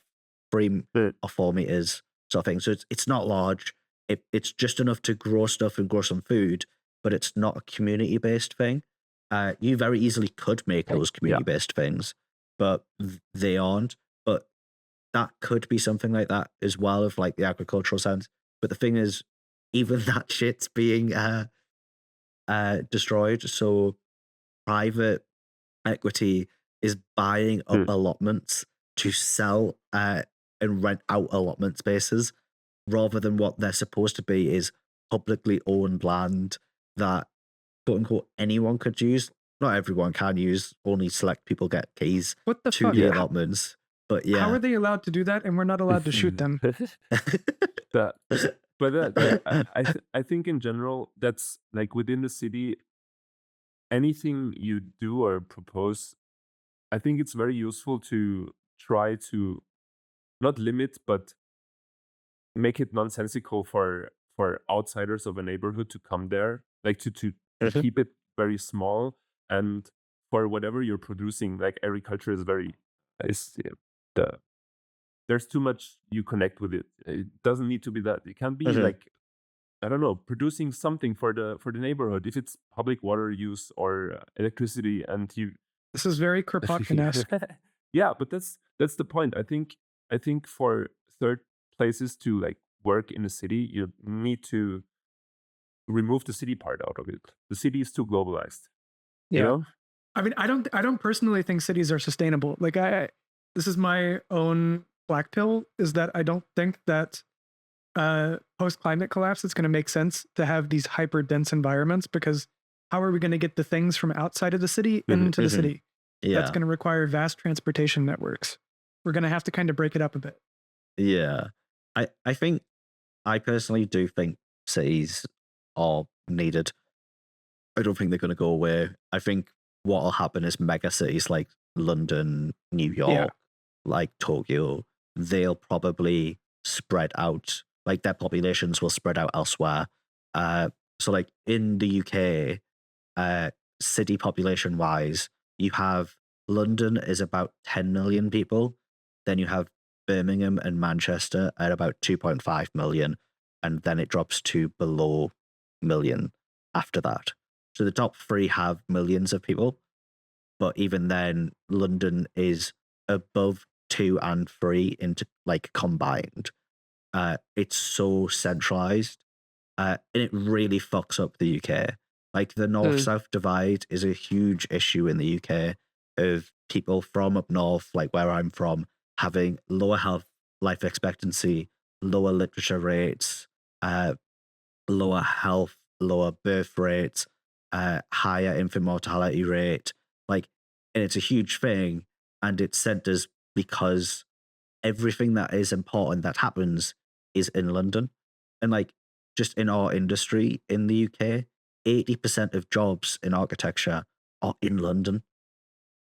3 or 4 meters sort of thing. So it's not large. It's just enough to grow stuff and grow some food, but it's not a community-based thing. You very easily could make those community-based things, but they aren't. But that could be something like that as well, of like the agricultural sense. But the thing is, even that shit's being destroyed. So private equity is buying up allotments to sell and rent out allotment spaces, rather than what they're supposed to be is publicly owned land that, quote unquote, anyone could use. Not everyone can use, only select people get keys What the to fuck? the allotments. But yeah. How are they allowed to do that and we're not allowed to shoot them? I think in general, that's like within the city, anything you do or propose, I think it's very useful to try to not limit, but make it nonsensical for outsiders of a neighborhood to come there, like to keep it very small. And for whatever you're producing, like agriculture is there's too much you connect with it. It doesn't need to be that. It can be like, I don't know, producing something for the neighborhood, if it's public water use or electricity, and This is very Kropotkin-esque. Yeah, but that's the point. I think for third places to like work in the city, you need to remove the city part out of it. The city is too globalized. Yeah. You know? I mean, I don't personally think cities are sustainable. Like this is my own black pill, is that I don't think that post climate collapse it's going to make sense to have these hyper dense environments, because how are we going to get the things from outside of the city into the city? Yeah. That's going to require vast transportation networks. We're going to have to kind of break it up a bit. Yeah. I personally do think cities are needed. I don't think they're going to go away. I think what will happen is mega cities like London, New York, like Tokyo, they'll probably spread out, like their populations will spread out elsewhere. So like in the UK, city population wise, you have London is about 10 million people. Then you have Birmingham and Manchester at about 2.5 million. And then it drops to below million after that. So the top three have millions of people. But even then, London is above 2 and 3 into like combined. It's so centralized. And it really fucks up the UK. Like the north-south divide is a huge issue in the UK, of people from up north, like where I'm from, having lower life expectancy, lower literature rates, lower health, lower birth rates, higher infant mortality rate. Like, and it's a huge thing, and it centers because everything that is important that happens is in London. And like, just in our industry in the UK, 80% of jobs in architecture are in London.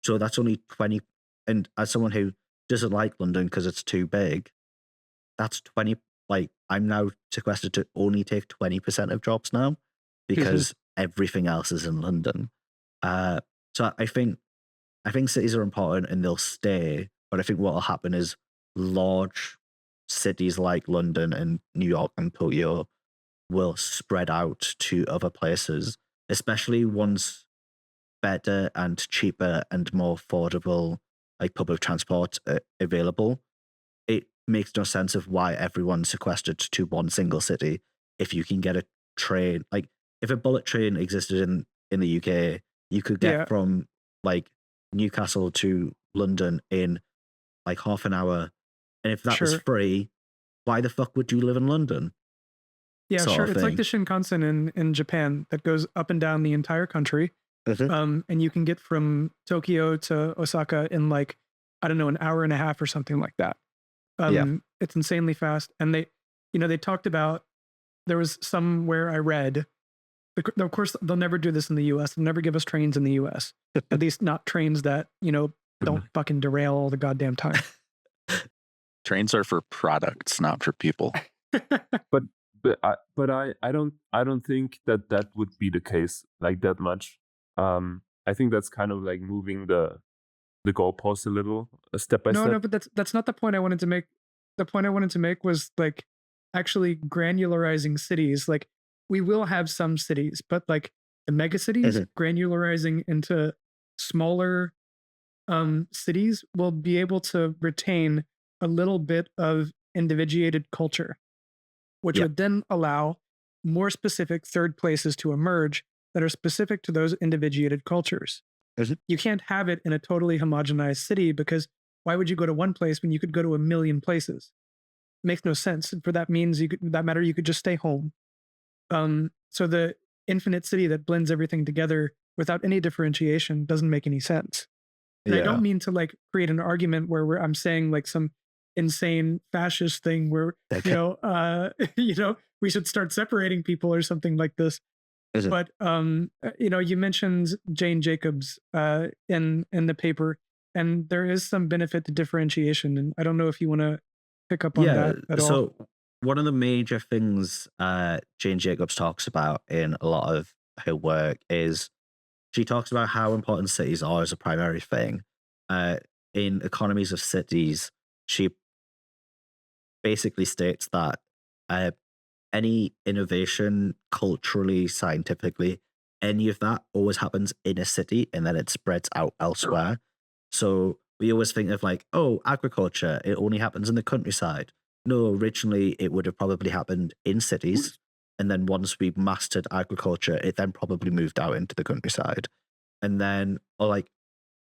So that's only 20. And as someone who doesn't like London because it's too big, that's 20. Like, I'm now sequestered to only take 20% of jobs now, because everything else is in London. So I think cities are important and they'll stay. But I think what will happen is large cities like London and New York and Tokyo will spread out to other places, especially once better and cheaper and more affordable like public transport available. It makes no sense of why everyone's sequestered to one single city. If you can get a train, like if a bullet train existed in the UK, you could get from like Newcastle to London in like half an hour. And if that was free, why the fuck would you live in London? Yeah, sure. It's like the Shinkansen in Japan that goes up and down the entire country. And you can get from Tokyo to Osaka in like, I don't know, an hour and a half or something like that. It's insanely fast. And they talked about, there was somewhere I read, of course, they'll never do this in the US. They'll never give us trains in the US. At least not trains that, don't fucking derail all the goddamn time. Trains are for products, not for people. But I don't think that would be the case like that much. I think that's kind of like moving the goalpost a little, step by step. No, but that's not the point I wanted to make. The point I wanted to make was like actually granularizing cities. Like we will have some cities, but like the mega cities granularizing into smaller cities will be able to retain a little bit of individuated culture, which would then allow more specific third places to emerge that are specific to those individuated cultures. You can't have it in a totally homogenized city because why would you go to one place when you could go to a million places? It makes no sense. For that means you could just stay home. So the infinite city that blends everything together without any differentiation doesn't make any sense. And I don't mean to like create an argument where I'm saying like some insane fascist thing where we should start separating people or something like this. But you mentioned Jane Jacobs in the paper, and there is some benefit to differentiation, and I don't know if you want to pick up on that at all. So one of the major things Jane Jacobs talks about in a lot of her work is she talks about how important cities are as a primary thing. In economies of cities, she basically states that any innovation culturally, scientifically, any of that always happens in a city and then it spreads out elsewhere. So we always think of like, oh, agriculture, it only happens in the countryside. No, originally it would have probably happened in cities. And then once we mastered agriculture, it then probably moved out into the countryside. And then, or like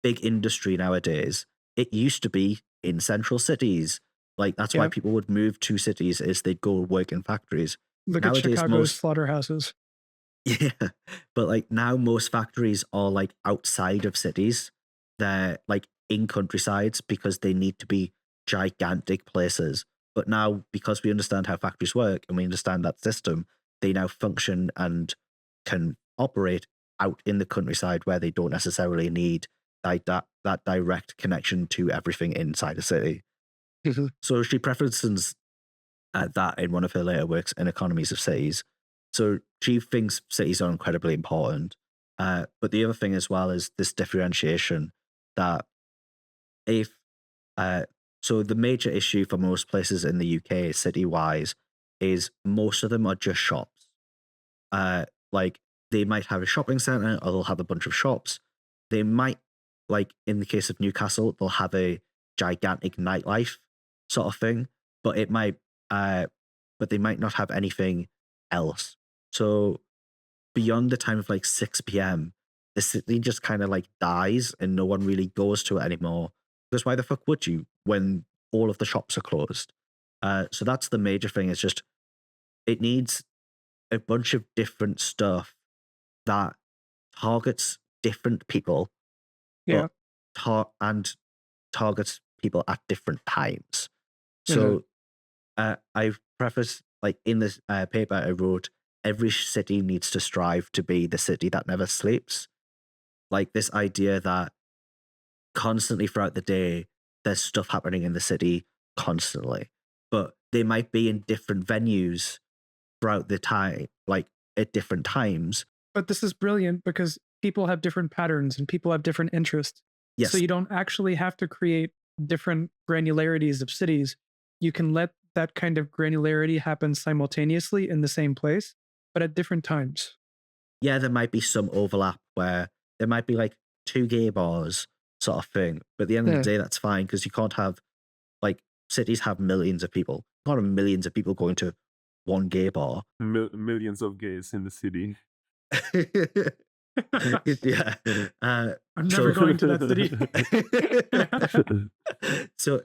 big industry nowadays, it used to be in central cities. Like that's why people would move to cities is they'd go work in factories. Look at Chicago's slaughterhouses. Yeah, but like now most factories are like outside of cities. They're like in countrysides because they need to be gigantic places. But now because we understand how factories work and we understand that system, they now function and can operate out in the countryside where they don't necessarily need like that direct connection to everything inside a city. So she preferences that in one of her later works in Economies of Cities. So she thinks cities are incredibly important. But the other thing as well is this differentiation that if, so the major issue for most places in the UK city-wise is most of them are just shops. Like they might have a shopping centre or they'll have a bunch of shops. They might, like in the case of Newcastle, they'll have a gigantic nightlife sort of thing, but it might, but they might not have anything else. So beyond the time of like 6 p.m, the city just kind of like dies and no one really goes to it anymore. Because why the fuck would you when all of the shops are closed? So that's the major thing. It's just, it needs a bunch of different stuff that targets different people. Yeah. And targets people at different times. So I've prefaced, like in this paper I wrote, every city needs to strive to be the city that never sleeps. Like this idea that constantly throughout the day, there's stuff happening in the city constantly, but they might be in different venues throughout the time, like at different times. But this is brilliant because people have different patterns and people have different interests. Yes. So you don't actually have to create different granularities of cities. You can let that kind of granularity happen simultaneously in the same place, but at different times. Yeah, there might be some overlap where there might be like 2 gay bars sort of thing. But at the end of the day, that's fine because you can't have, like, cities have millions of people. You can't have millions of people going to one gay bar. Millions of gays in the city. Yeah. I'm never going to that city. So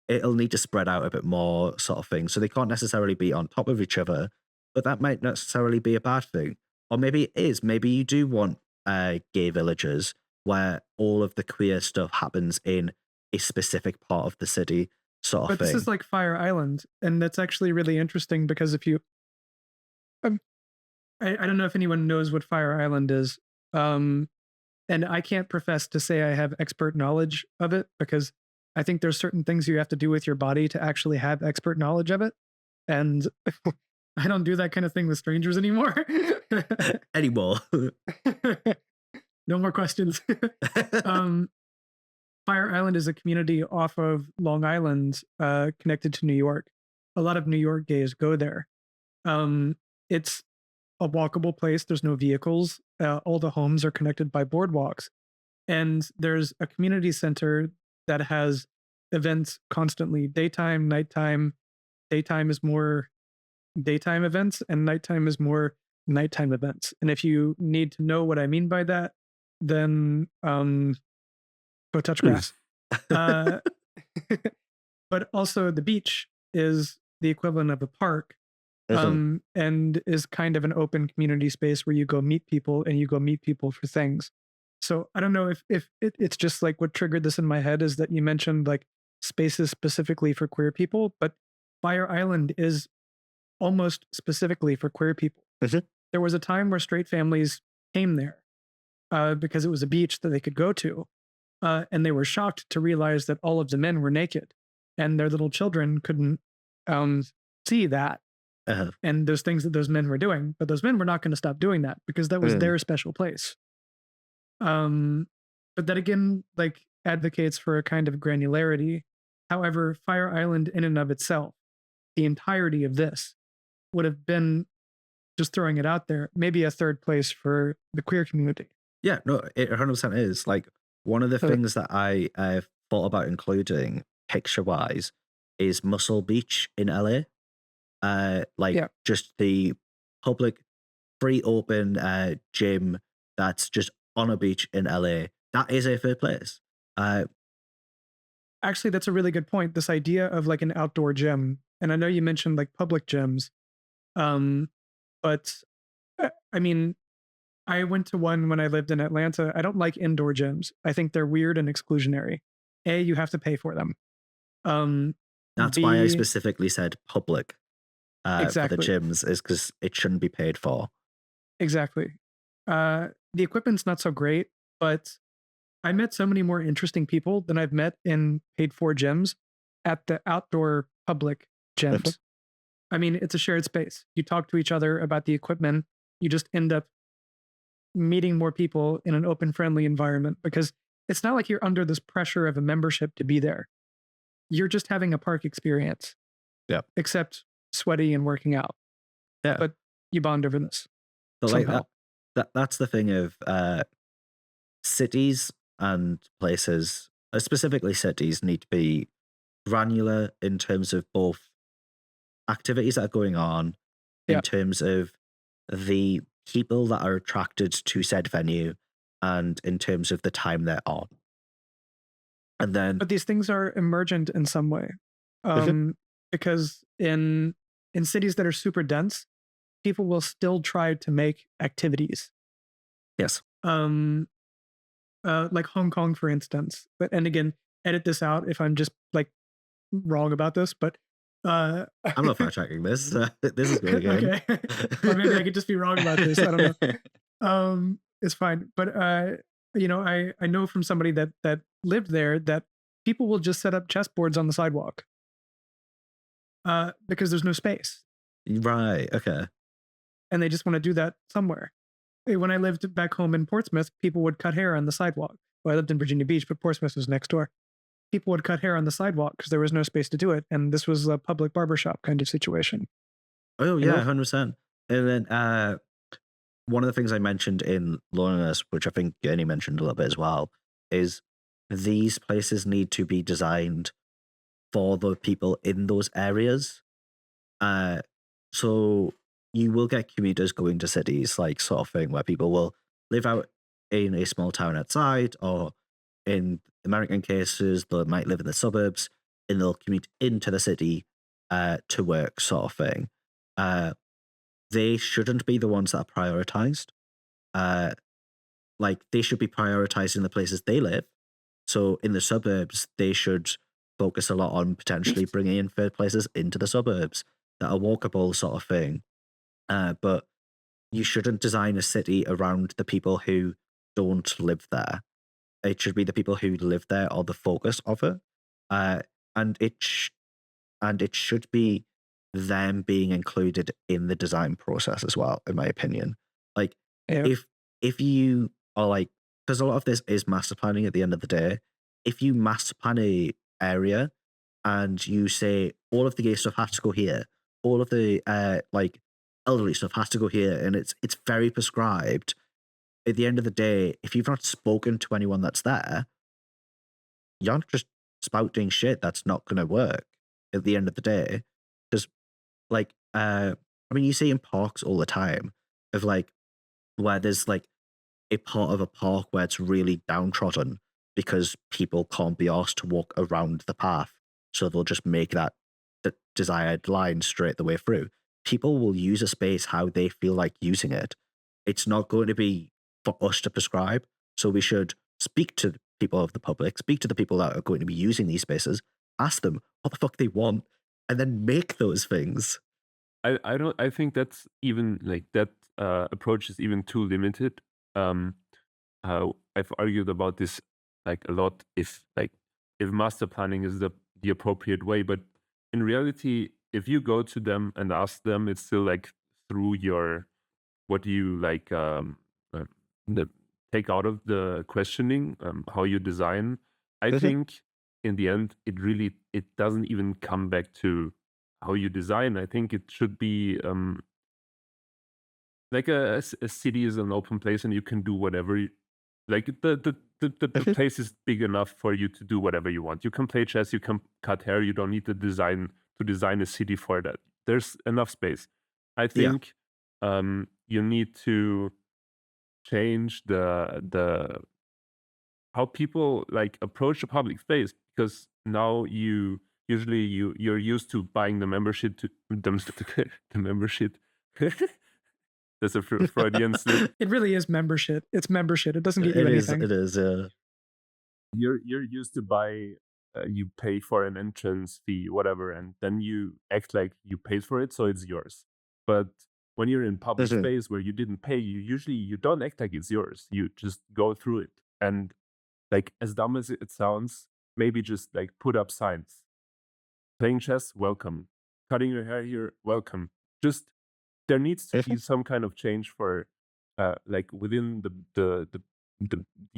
it'll need to spread out a bit more sort of thing. So they can't necessarily be on top of each other, but that might necessarily be a bad thing. Or maybe it is. Maybe you do want gay villages where all of the queer stuff happens in a specific part of the city sort of thing. But this is like Fire Island, and that's actually really interesting because if you... I don't know if anyone knows what Fire Island is, and I can't profess to say I have expert knowledge of it because I think there's certain things you have to do with your body to actually have expert knowledge of it. And I don't do that kind of thing with strangers anymore. Anymore. No more questions. Fire Island is a community off of Long Island, connected to New York. A lot of New York gays go there. It's a walkable place. There's no vehicles. All the homes are connected by boardwalks. And there's a community center that has events constantly, daytime, nighttime. Daytime is more daytime events, and nighttime is more nighttime events. And if you need to know what I mean by that, then go touch grass. But also the beach is the equivalent of a park, and is kind of an open community space where you go meet people, and you go meet people for things. So I don't know if it's just like what triggered this in my head is that you mentioned like spaces specifically for queer people, but Fire Island is almost specifically for queer people. There was a time where straight families came there because it was a beach that they could go to. And they were shocked to realize that all of the men were naked and their little children couldn't see that and those things that those men were doing. But those men were not going to stop doing that because that was their special place. But that again, like advocates for a kind of granularity. However, Fire Island in and of itself, the entirety of this would have been, just throwing it out there, maybe a third place for the queer community. Yeah, no, it 100% is. Like, one of the things that I thought about including picture-wise is Muscle Beach in LA. Just the public, free, open gym that's just on a beach in LA. That is a third place. Actually, that's a really good point. This idea of like an outdoor gym. And I know you mentioned like public gyms. But I mean, I went to one when I lived in Atlanta. I don't like indoor gyms. I think they're weird and exclusionary. A, you have to pay for them. That's B, why I specifically said public exactly. for the gyms, is because it shouldn't be paid for. Exactly. The equipment's not so great, but I met so many more interesting people than I've met in paid for gyms at the outdoor public gyms. I mean, it's a shared space. You talk to each other about the equipment. You just end up meeting more people in an open, friendly environment because it's not like you're under this pressure of a membership to be there. You're just having a park experience. Yeah. Except sweaty and working out. Yeah. But you bond over this. But like that's the thing of cities and places, specifically cities, need to be granular in terms of both activities that are going on, in terms of the people that are attracted to said venue, and in terms of the time they're on. And then, but these things are emergent in some way, because in cities that are super dense, people will still try to make activities. Yes. Like Hong Kong, for instance. But and again, edit this out if I'm just like wrong about this, but I'm not fact checking this. This is good again. Okay. Or maybe I could just be wrong about this. I don't know. It's fine. But you know, I know from somebody that lived there that people will just set up chessboards on the sidewalk. Because there's no space. Right. Okay. And they just want to do that somewhere. When I lived back home in Portsmouth, people would cut hair on the sidewalk. Well, I lived in Virginia Beach, but Portsmouth was next door. People would cut hair on the sidewalk because there was no space to do it. And this was a public barbershop kind of situation. Oh, yeah, 100%. And then one of the things I mentioned in Loneliness, which I think Gernot mentioned a little bit as well, is these places need to be designed for the people in those areas. So you will get commuters going to cities, like sort of thing, where people will live out in a small town outside, or in American cases, they might live in the suburbs and they'll commute into the city to work, sort of thing. They shouldn't be the ones that are prioritized. Like, they should be prioritized in the places they live. So in the suburbs, they should focus a lot on potentially bringing in third places into the suburbs that are walkable, sort of thing. But you shouldn't design a city around the people who don't live there. It should be the people who live there are the focus of it. And it should be them being included in the design process as well, in my opinion. Like, if you are like, because a lot of this is master planning at the end of the day. If you master plan a area and you say all of the gay stuff has to go here, all of the like elderly stuff has to go here, and it's very prescribed. At the end of the day, if you've not spoken to anyone that's there, you're not just spouting shit that's not going to work at the end of the day. Because, like, I mean, you see in parks all the time of like where there's like a part of a park where it's really downtrodden because people can't be asked to walk around the path, so they'll just make that desired line straight the way through. People will use a space how they feel like using it. It's not going to be for us to prescribe. So we should speak to people of the public, speak to the people that are going to be using these spaces, ask them what the fuck they want, and then make those things. I think that's even like that approach is even too limited. I've argued about this like a lot. If master planning is the appropriate way, but in reality, if you go to them and ask them, it's still like through your what do you like take out of the questioning, how you design. I think in the end, it doesn't even come back to how you design. I think it should be like a city is an open place and you can do whatever. Like the place is big enough for you to do whatever you want. You can play chess, you can cut hair. You don't need to design a city for that. There's enough space. I think you need to change the how people like approach a public space, because now you're used to buying the membership to the membership. That's a Freudian slip. It really is membership. It's membership. It doesn't get you anything. It is. You're used to buy. You pay for an entrance fee, whatever, and then you act like you paid for it, so it's yours. But when you're in public space where you didn't pay, you don't act like it's yours. You just go through it, and like as dumb as it sounds, maybe just like put up signs. Playing chess, welcome. Cutting your hair here, welcome. Just there needs to be some kind of change for like within the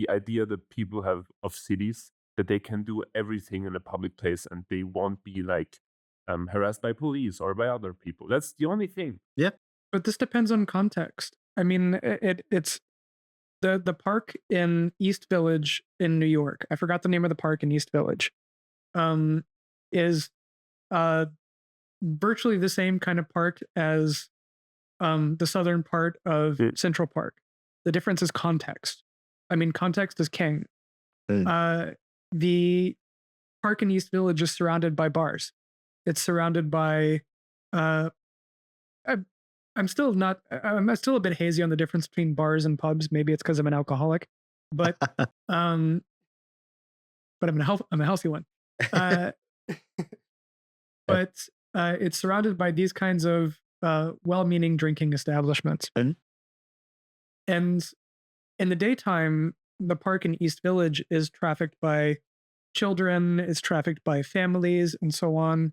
idea that people have of cities, that they can do everything in a public place and they won't be like harassed by police or by other people. That's the only thing. Yeah. But this depends on context. I mean, it's the park in East Village in New York. I forgot the name of the park in East Village. Is virtually the same kind of park as the southern part of Central Park. The difference is context. I mean, context is king. The park in East Village is surrounded by bars. It's surrounded by I'm still a bit hazy on the difference between bars and pubs. Maybe it's because I'm an alcoholic, but I'm a healthy one. But it's surrounded by these kinds of well-meaning drinking establishments. And in the daytime, the park in East Village is trafficked by children, it's trafficked by families, and so on,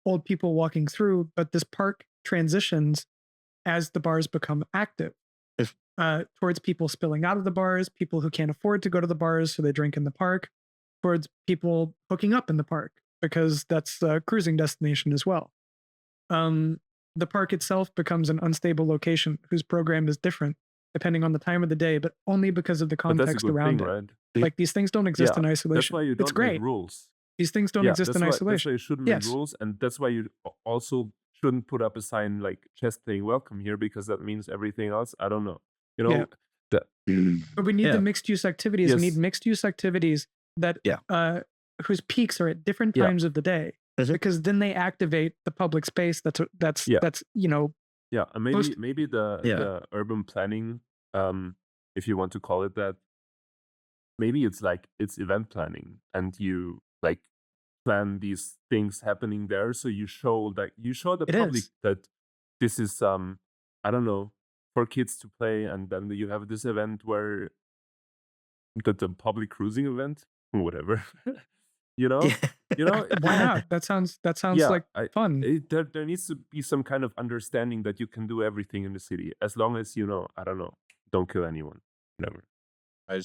old people walking through. But this park transitions as the bars become active towards people spilling out of the bars, people who can't afford to go to the bars, so they drink in the park, towards people hooking up in the park, because that's a cruising destination as well. The park itself becomes an unstable location whose program is different depending on the time of the day, but only because of the context around it. Right? Like these things don't exist in isolation. That's why you don't make rules. These things don't exist in isolation. That's why you shouldn't make rules, and that's why you also shouldn't put up a sign like chess playing welcome here, because that means everything else. I don't know. You know. But we need the mixed use activities. We need mixed use activities that whose peaks are at different times of the day, because then they activate the public space. That's you know. Yeah, and maybe the urban planning, if you want to call it that, maybe it's event planning, and you like plan these things happening there, so you show the public that this is I don't know, for kids to play, and then you have this event where the public cruising event, whatever, you know. Why not? That sounds yeah, like fun. there needs to be some kind of understanding that you can do everything in the city as long as I don't know, don't kill anyone, whatever. I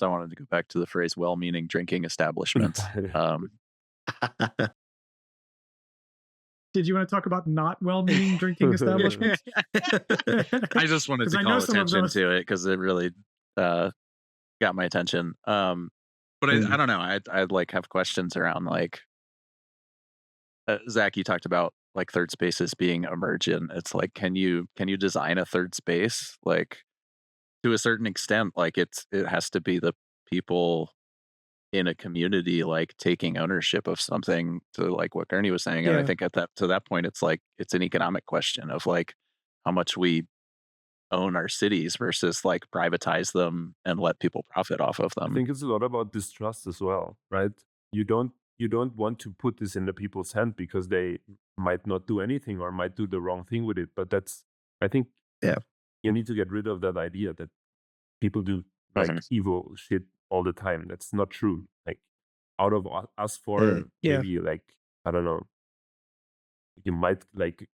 wanted to go back to the phrase well-meaning drinking establishments. Did you want to talk about not well-meaning drinking establishments? I just wanted 'Cause to I know call some of attention those. to it because it really got my attention. But I don't know. I'd like have questions around like Zach. You talked about like third spaces being emergent. It's like, can you design a third space like to a certain extent? Like it has to be the people in a community like taking ownership of something, to like what Gurney was saying. And I Yeah. think to that point, it's like it's an economic question of like how much we own our cities versus like privatize them and let people profit off of I them. think it's a lot about distrust as well, right? You don't want to put this in the people's hand because they might not do anything or might do the wrong thing with it. But I think you need to get rid of that idea that people do like evil shit all the time. That's not true. Like out of us four, maybe like, I don't know, you might like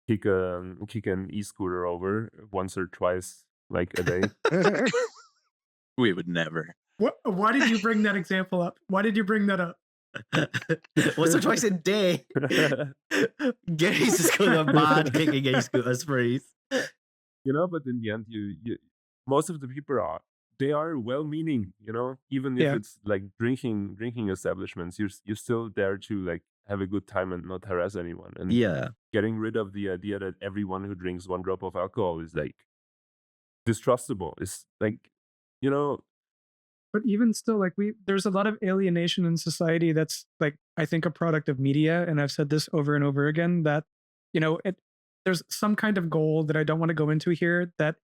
kick an e-scooter over once or twice like a day. We would never. Why did you bring that example up? Why did you bring that up? Once or twice a day. Gary's just going on mad kicking e-scooter sprees. But in the end, you most of the people they are well-meaning, even if it's like drinking establishments, you're still there to like have a good time and not harass anyone. And getting rid of the idea that everyone who drinks one drop of alcohol is like distrustable. It's like, But even still, like there's a lot of alienation in society that's like, I think, a product of media. And I've said this over and over again that, there's some kind of goal that I don't want to go into here that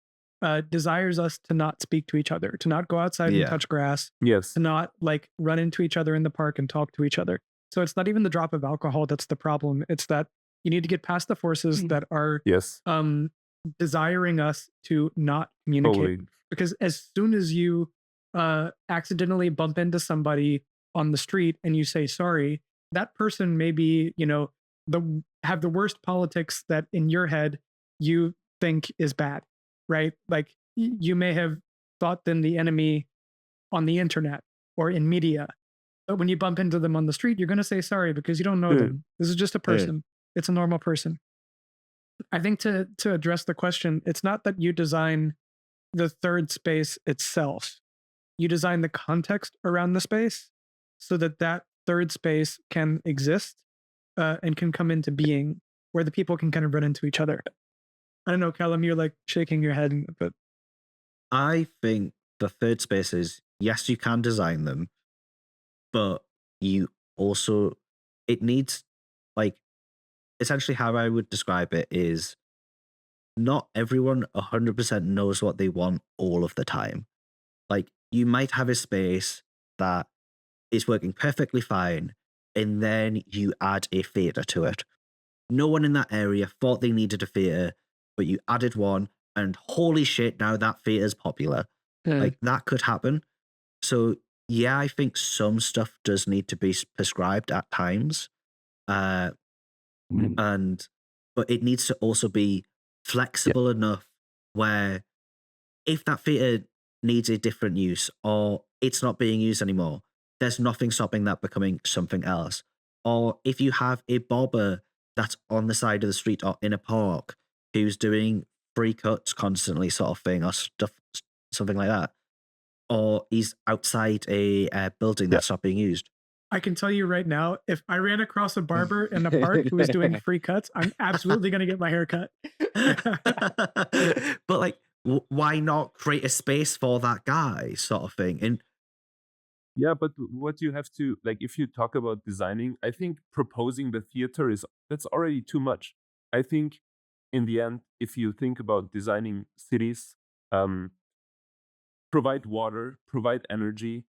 desires us to not speak to each other, to not go outside and touch grass, yes, to not like run into each other in the park and talk to each other. So it's not even the drop of alcohol that's the problem. It's that you need to get past the forces that are desiring us to not communicate. Totally. Because as soon as you accidentally bump into somebody on the street and you say sorry, that person may be, have the worst politics that in your head you think is bad, right? Like you may have thought them the enemy on the internet or in media, but when you bump into them on the street, you're going to say sorry because you don't know them. This is just a person. It's a normal person. I think to address the question, it's not that you design the third space itself. You design the context around the space so that that third space can exist and can come into being where the people can kind of run into each other. I don't know, Callum, you're like shaking your head, but I think the third spaces, yes, you can design them, but you also, it needs, like, essentially how I would describe it is not everyone 100% knows what they want all of the time. Like, you might have a space that is working perfectly fine, and then you add a theatre to it. No one in that area thought they needed a theatre, but you added one, and holy shit, now that theatre is popular. Like, that could happen. So, yeah, I think some stuff does need to be prescribed at times. But it needs to also be flexible enough where if that theatre needs a different use or it's not being used anymore, there's nothing stopping that becoming something else. Or if you have a bobber that's on the side of the street or in a park who's doing free cuts constantly sort of thing or stuff, something like that, or he's outside a building that's not being used. I can tell you right now, if I ran across a barber in a park who was doing free cuts, I'm absolutely going to get my hair cut. But like, why not create a space for that guy sort of thing? And yeah, but what you have to, like, if you talk about designing, I think proposing the theater that's already too much. I think in the end, if you think about designing cities, provide water, provide energy,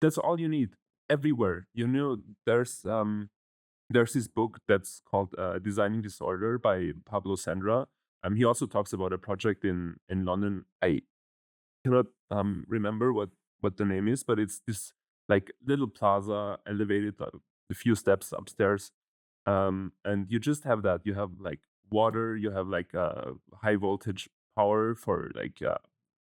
that's all you need everywhere. There's this book that's called Designing Disorder by Pablo Sandra. He also talks about a project in London. I cannot remember what the name is, but it's this like little plaza, elevated the few steps upstairs, and you just have that. You have like water, you have like high voltage power for like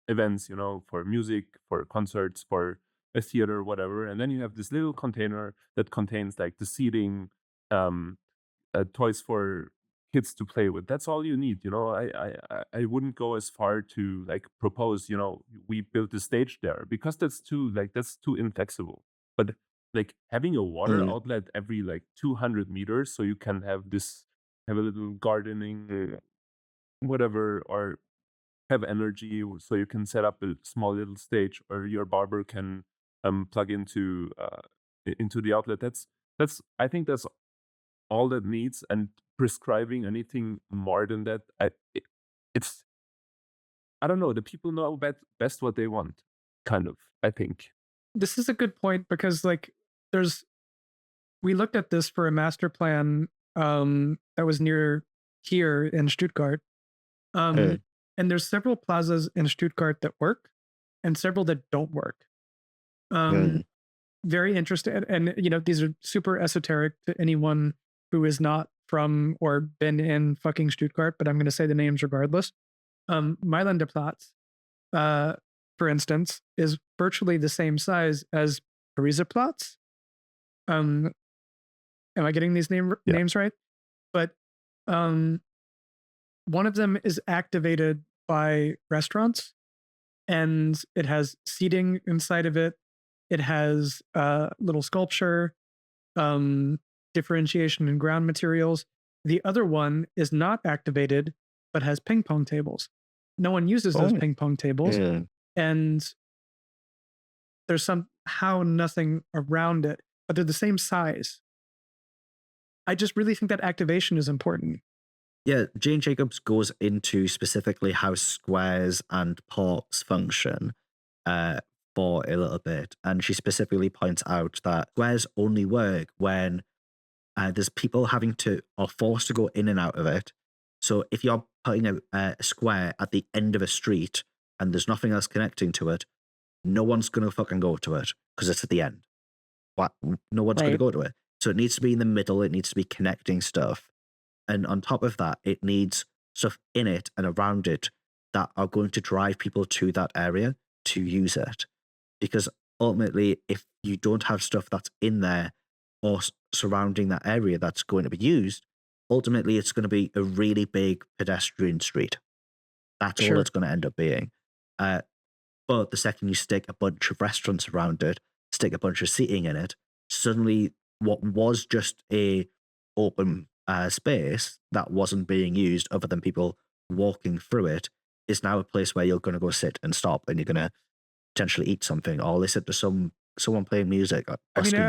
events, for music, for concerts, for a theater, whatever. And then you have this little container that contains like the seating, toys for kids to play with. That's all you need. I wouldn't go as far to like propose, we built a stage there, because that's too inflexible. But like having a water outlet every like 200 meters, so you can have a little gardening, whatever, or have energy, so you can set up a small little stage, or your barber can plug into the outlet. I think that's all that needs. And prescribing anything more than that, it's I don't know. The people know best what they want, kind of. I think this is a good point, because like we looked at this for a master plan that was near here in Stuttgart. And there's several plazas in Stuttgart that work and several that don't work. Very interesting. And, these are super esoteric to anyone who is not from or been in fucking Stuttgart, but I'm going to say the names regardless. Mailanderplatz, for instance, is virtually the same size as Pariserplatz. Am I getting these names right? But one of them is activated by restaurants, and it has seating inside of it. It has little sculpture, differentiation in ground materials. The other one is not activated, but has ping pong tables. No one uses those ping pong tables, and there's somehow nothing around it, but they're the same size. I just really think that activation is important. Yeah, Jane Jacobs goes into specifically how squares and ports function for a little bit. And she specifically points out that squares only work when there's people are forced to go in and out of it. So if you're putting a square at the end of a street and there's nothing else connecting to it, no one's going to fucking go to it because it's at the end. No one's going to go to it. So it needs to be in the middle. It needs to be connecting stuff. And on top of that, it needs stuff in it and around it that are going to drive people to that area to use it. Because ultimately, if you don't have stuff that's in there or surrounding that area that's going to be used, ultimately it's going to be a really big pedestrian street. That's all it's going to end up being. But the second you stick a bunch of restaurants around it, stick a bunch of seating in it, suddenly what was just a open space that wasn't being used other than people walking through it is now a place where you're going to go sit and stop, and you're going to potentially eat something or listen to someone playing music or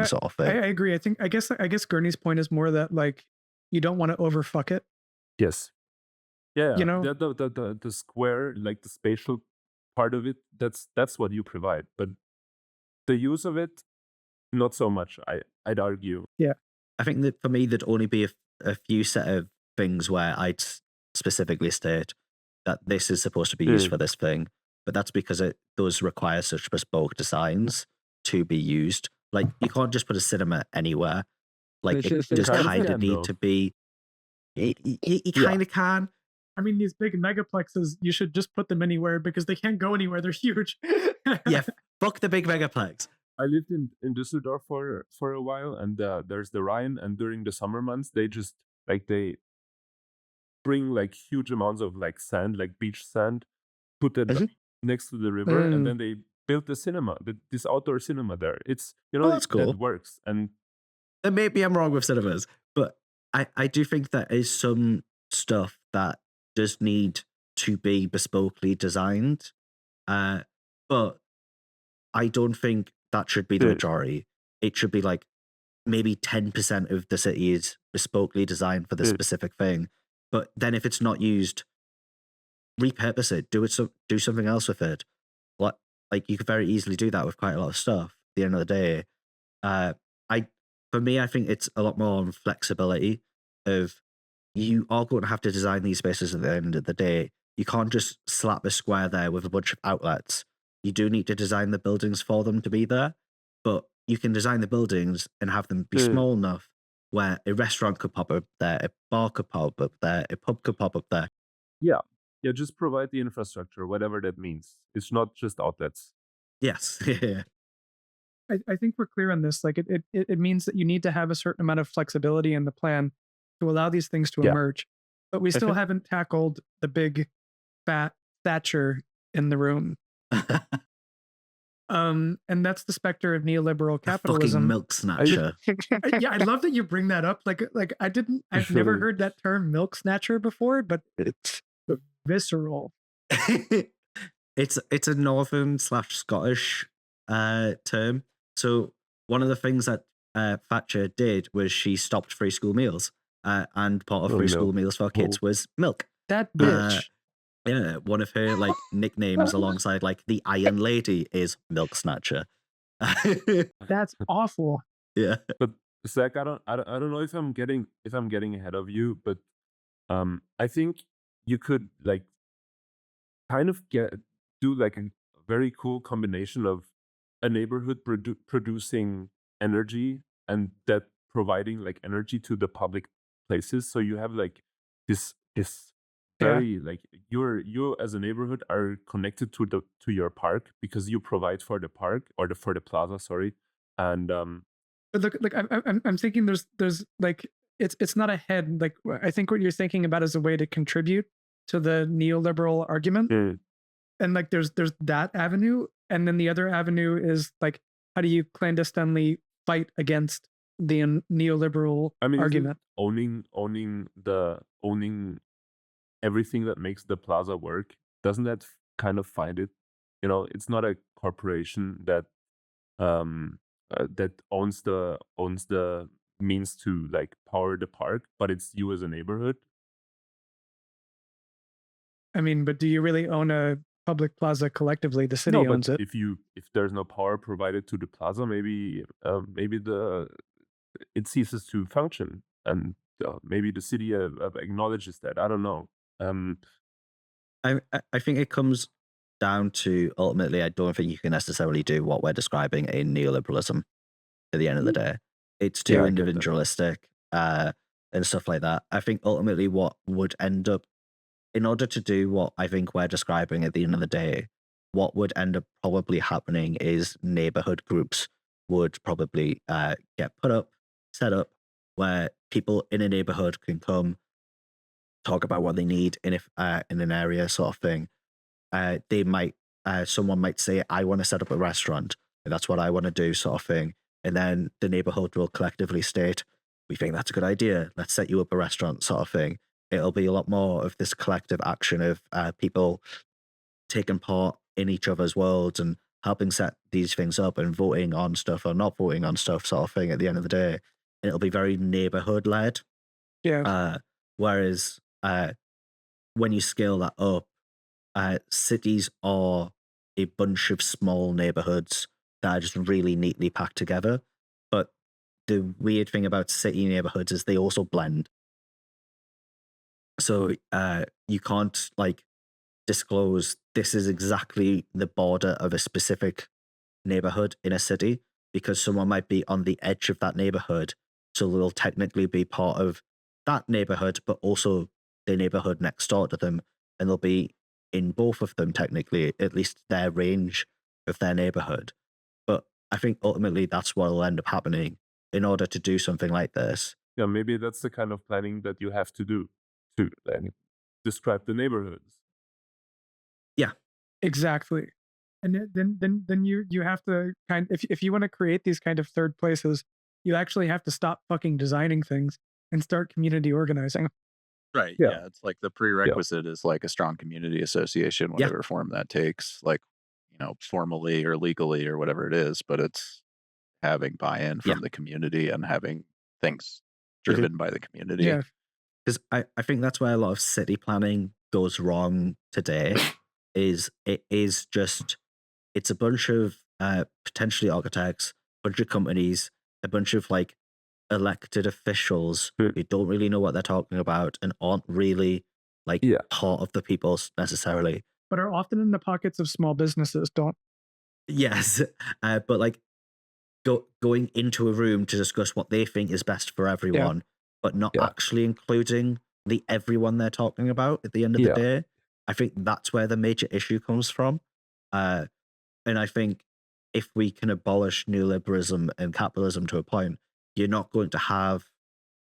sort of thing. I agree. I guess Gurney's point is more that like you don't want to overfuck it. Yes. Yeah. The square, like the spatial part of it, that's what you provide. But the use of it, not so much, I'd argue. Yeah. I think that for me, there'd only be a few set of things where I'd specifically state that this is supposed to be used for this thing, but that's because those require such bespoke designs to be used. Like, you can't just put a cinema anywhere. Like, it just kind of need to be... You kind of can. I mean, these big megaplexes, you should just put them anywhere because they can't go anywhere. They're huge. Yeah, fuck the big megaplex. I lived in Düsseldorf for a while, and there's the Rhine, and during the summer months, they just they bring like huge amounts of like sand, like beach sand, put it next to the river, and then they built the cinema, this outdoor cinema there. It's that's cool. That works. And maybe I'm wrong with cinemas, but I do think there is some stuff that does need to be bespokely designed, but I don't think that should be the majority. It should be like maybe 10% of the city is bespokely designed for the specific thing. But then if it's not used, repurpose it. Do something else with it. Like you could very easily do that with quite a lot of stuff. At the end of the day, for me, I think it's a lot more on flexibility. Of you are going to have to design these spaces at the end of the day. You can't just slap a square there with a bunch of outlets. You do need to design the buildings for them to be there, but you can design the buildings and have them be small enough where a restaurant could pop up there, a bar could pop up there, a pub could pop up there. Yeah. Yeah, just provide the infrastructure, whatever that means. It's not just outlets. Yes. Yeah. I think we're clear on this. Like it means that you need to have a certain amount of flexibility in the plan to allow these things to emerge. But we still haven't tackled the big fat Thatcher in the room. And that's the specter of neoliberal capitalism. Fucking milk snatcher. Yeah, I love that you bring that up. Like I've never heard that term milk snatcher before, but it's visceral. It's a northern / Scottish term. So one of the things that Thatcher did was she stopped free school meals, and part of free school meals for kids was milk. That bitch. Yeah, one of her like nicknames alongside like the Iron Lady is Milk Snatcher. That's awful. Yeah, but Zach, I don't know if I'm getting ahead of you, but I think you could like kind of do like a very cool combination of a neighborhood producing energy and that providing like energy to the public places. So you have like this very like you as a neighborhood are connected to your park because you provide for the park or for the plaza, sorry. And but look, I'm thinking there's like it's not a head. Like I think what you're thinking about is a way to contribute to the neoliberal argument. And like there's that avenue, and then the other avenue is like how do you clandestinely fight against the neoliberal argument? Owning everything that makes the plaza work, doesn't that kind of find it? You know, it's not a corporation that that owns the means to like power the park, but it's you as a neighborhood. I mean, but do you really own a public plaza collectively? The city owns it. If there's no power provided to the plaza, maybe it ceases to function, and maybe the city acknowledges that. I don't know. I think it comes down to ultimately, I don't think you can necessarily do what we're describing in neoliberalism at the end of the day. It's too individualistic and stuff like that. I think ultimately what would end up, in order to do what I think we're describing at the end of the day, what would end up probably happening is neighborhood groups would probably get set up, where people in a neighborhood can come, talk about what they need in an area, sort of thing. They might, someone might say, I want to set up a restaurant, and that's what I want to do, sort of thing. And then the neighborhood will collectively state, we think that's a good idea, let's set you up a restaurant, sort of thing. It'll be a lot more of this collective action of people taking part in each other's worlds and helping set these things up and voting on stuff or not voting on stuff, sort of thing, at the end of the day. And it'll be very neighborhood led. Yeah. Whereas when you scale that up, cities are a bunch of small neighborhoods that are just really neatly packed together. But the weird thing about city neighborhoods is they also blend. So you can't like disclose this is exactly the border of a specific neighborhood in a city, because someone might be on the edge of that neighborhood, so they'll technically be part of that neighborhood, but also the neighborhood next door to them, and they'll be in both of them technically, at least their range of their neighborhood. But I think ultimately that's what will end up happening in order to do something like this. Yeah, maybe that's the kind of planning that you have to do to describe the neighborhoods. Yeah, exactly. And then you have to if you want to create these kind of third places, you actually have to stop fucking designing things and start community organizing. Right. Yeah. It's like the prerequisite is like a strong community association, whatever form that takes, like, you know, formally or legally or whatever it is, but it's having buy-in from the community and having things driven by the community. Yeah. Because I think that's where a lot of city planning goes wrong today. It's a bunch of potentially architects, a bunch of companies, a bunch of like elected officials who don't really know what they're talking about and aren't really like part of the people necessarily, but are often in the pockets of small businesses. Yes, but like going into a room to discuss what they think is best for everyone, but not actually including the everyone they're talking about at the end of the day. I think that's where the major issue comes from. And I think if we can abolish neoliberalism and capitalism to a point, you're not going to have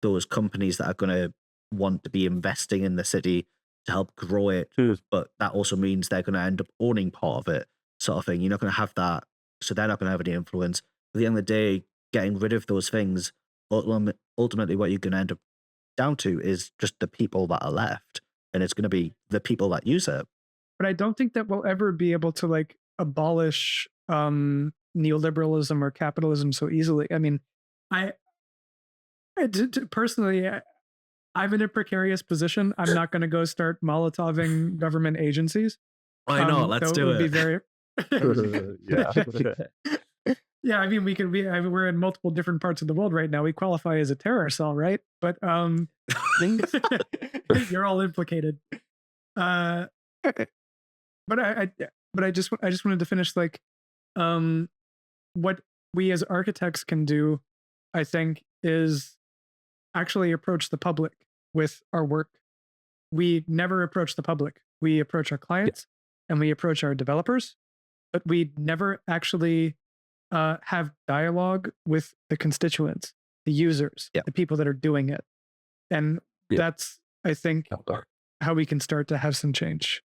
those companies that are going to want to be investing in the city to help grow it, but that also means they're going to end up owning part of it, sort of thing. You're not going to have that, so they're not going to have any influence. At the end of the day, getting rid of those things, ultimately what you're going to end up down to is just the people that are left, and it's going to be the people that use it. But I don't think that we'll ever be able to like abolish neoliberalism or capitalism so easily. I mean, personally, I'm in a precarious position. I'm not going to go start Molotoving government agencies. Why not? Let's do it. Be very... Yeah. Yeah, I mean, we're in multiple different parts of the world right now. We qualify as a terror cell, right? But you're all implicated. But I just wanted to finish like what we as architects can do, I think, is actually approach the public with our work. We never approach the public. We approach our clients and we approach our developers, but we never actually have dialogue with the constituents, the users, the people that are doing it. And that's, I think, how we can start to have some change.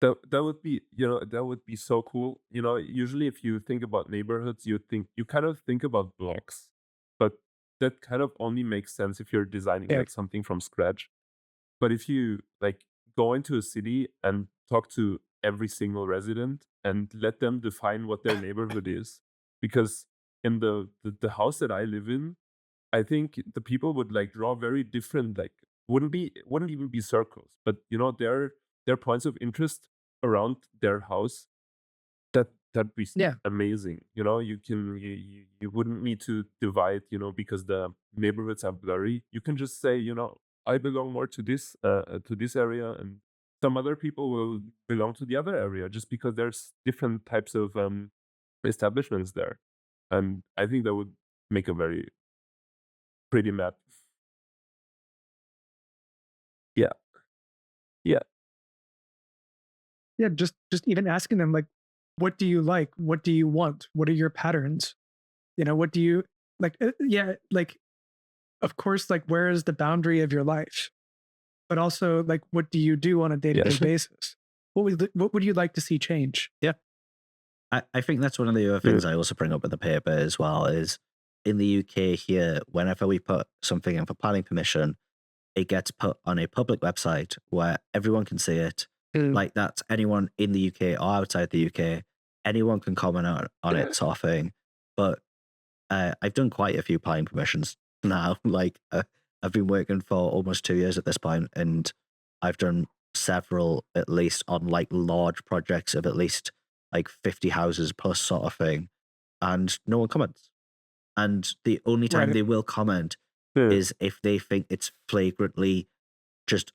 That would be, that would be so cool. Usually if you think about neighborhoods, you kind of think about blocks, but that kind of only makes sense if you're designing like something from scratch. But if you like go into a city and talk to every single resident and let them define what their neighborhood is, because in the house that I live in, I think the people would like draw very different, like wouldn't even be circles, but their points of interest around their house, that'd be amazing. You wouldn't need to divide, because the neighborhoods are blurry. You can just say, I belong more to this area, and some other people will belong to the other area, just because there's different types of establishments there. And I think that would make a very pretty map. Yeah, just even asking them like, what do you like? What do you want? What are your patterns? What do you like? Like, of course, like, where is the boundary of your life? But also, like, what do you do on a day-to-day basis? What would you like to see change? Yeah. I think that's one of the other things I also bring up in the paper as well, is in the UK here, whenever we put something in for planning permission, it gets put on a public website where everyone can see it. Like, that's anyone in the UK or outside the UK, anyone can comment on it, sort of thing. But I've done quite a few planning permissions now. Like, I've been working for almost 2 years at this point, and I've done several, at least on like large projects of at least like 50 houses plus, sort of thing, and no one comments. And the only time they will comment is if they think it's flagrantly just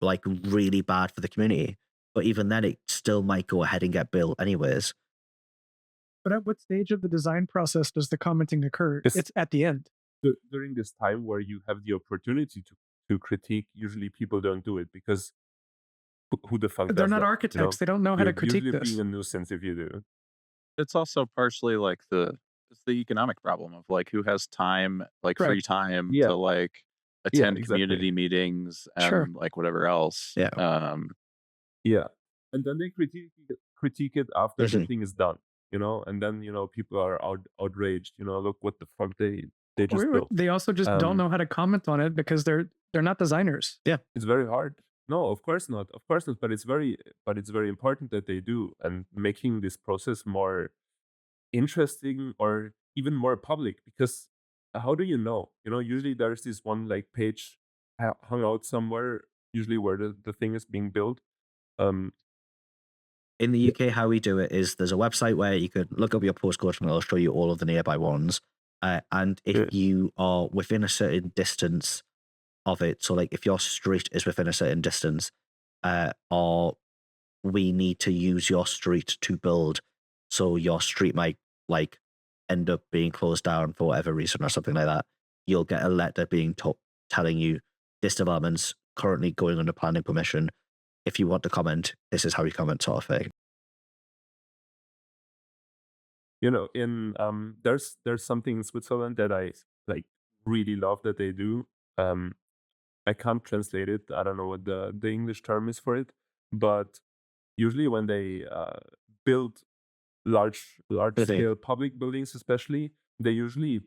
like really bad for the community. But even then, it still might go ahead and get built anyways. But at what stage of the design process does the commenting occur? It's at the end. During this time where you have the opportunity to critique, usually people don't do it because who the fuck? They're not architects. They don't know how to critique usually this. Being a nuisance if you do. It's also partially like the economic problem of like who has time, like free time to like attend community meetings and like whatever else. And then they critique it after the thing is done, and then people are outraged. Look what the fuck they just built. They also just don't know how to comment on it because they're not designers. Yeah, it's very hard. No, of course not. But it's very important that they do, and making this process more interesting or even more public, because how do you know? Usually there's this one like page hung out somewhere, usually where the thing is being built. In the UK, how we do it is there's a website where you could look up your postcode and it'll show you all of the nearby ones. And if you are within a certain distance of it, so like if your street is within a certain distance, or we need to use your street to build, so your street might like end up being closed down for whatever reason or something like that, you'll get a letter being telling you this development's currently going under planning permission. If you want to comment, this is how you comment, sort of thing. There's something in Switzerland that I like really love that they do. I can't translate it. I don't know what the English term is for it, but usually when they build large scale public buildings, especially, they usually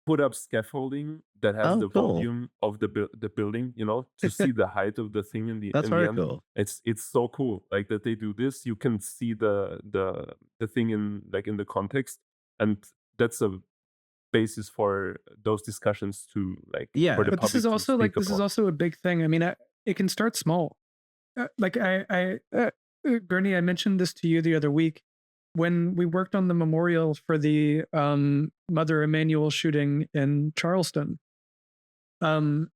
put up scaffolding that has the volume of the building, to see the height of the thing in the That's in very the end. cool. It's so cool, like that they do this. You can see the thing in the context, and that's a basis for those discussions to for the But this is public also to speak this is upon. also a big thing. I mean, it can start small. Gurney, I mentioned this to you the other week when we worked on the memorial for the Mother Emanuel shooting in Charleston. White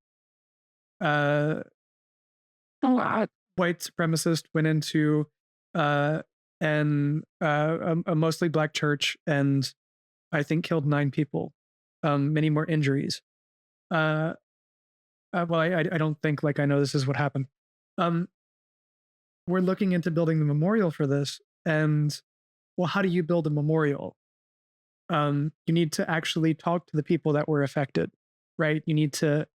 supremacist went into a mostly black church and I think killed 9 people, many more injuries. Well, I don't think I know this is what happened. We're looking into building the memorial for this, and well, how do you build a memorial? You need to actually talk to the people that were affected, right? You need to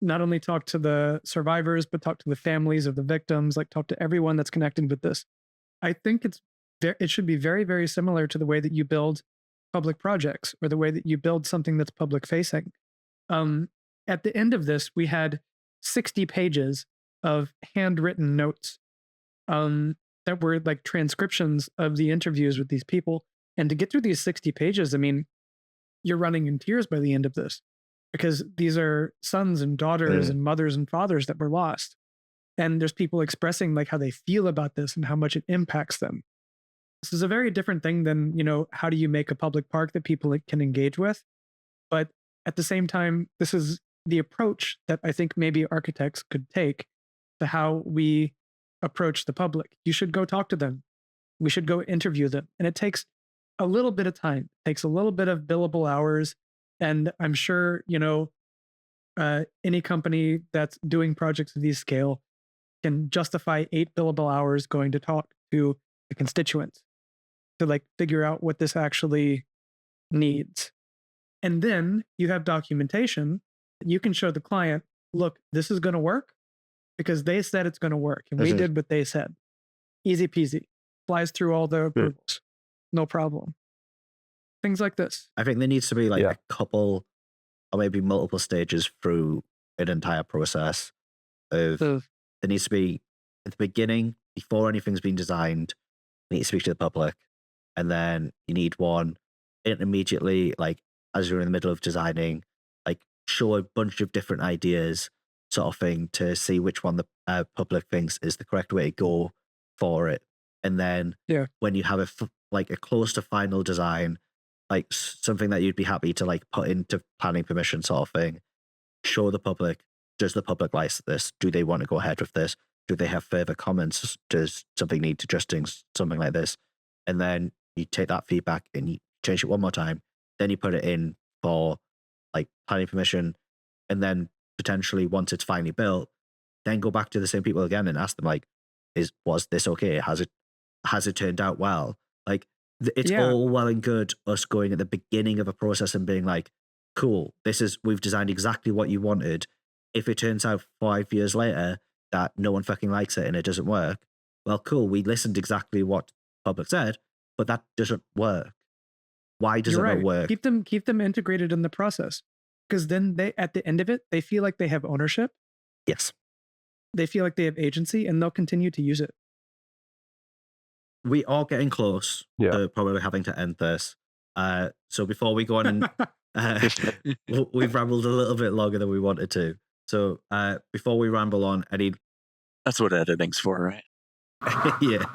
not only talk to the survivors, but talk to the families of the victims, talk to everyone that's connected with this. I think it should be very, very similar to the way that you build public projects or the way that you build something that's public facing. At the end of this, we had 60 pages of handwritten notes that were transcriptions of the interviews with these people. And to get through these 60 pages, I mean, you're running in tears by the end of this because these are sons and daughters and mothers and fathers that were lost. And there's people expressing how they feel about this and how much it impacts them. This is a very different thing than, how do you make a public park that people can engage with? But at the same time, this is the approach that I think maybe architects could take to how we approach the public. You should go talk to them. We should go interview them. And it takes a little bit of time. It takes a little bit of billable hours. And I'm sure, any company that's doing projects of this scale can justify 8 billable hours going to talk to the constituents to figure out what this actually needs. And then you have documentation that you can show the client, look, this is going to work because they said it's going to work. And we did what they said. Easy peasy. Flies through all the approvals. No problem. Things like this. I think there needs to be a couple or maybe multiple stages through an entire process of there needs to be at the beginning, before anything's been designed, you need to speak to the public. And then you need one immediately, as you're in the middle of designing, show a bunch of different ideas sort of thing to see which one the public thinks is the correct way to go for it. And then when you have a close to final design, something that you'd be happy to put into planning permission sort of thing, show the public, does the public like this? Do they want to go ahead with this? Do they have further comments? Does something need adjusting? Something like this. And then you take that feedback and you change it one more time. Then you put it in for planning permission. And then potentially once it's finally built, then go back to the same people again and ask them was this okay? Has it turned out well? It's all well and good us going at the beginning of a process and being cool, we've designed exactly what you wanted. If it turns out 5 years later that no one fucking likes it and it doesn't work, well, cool, we listened exactly what the public said, but that doesn't work. Why doesn't it work? Keep them integrated in the process, because then they, at the end of it, they feel like they have ownership. Yes. They feel like they have agency, and they'll continue to use it. We are getting close to probably having to end this. So before we go on and we've rambled a little bit longer than we wanted to. So before we ramble on, that's what editing's for, right? Yeah.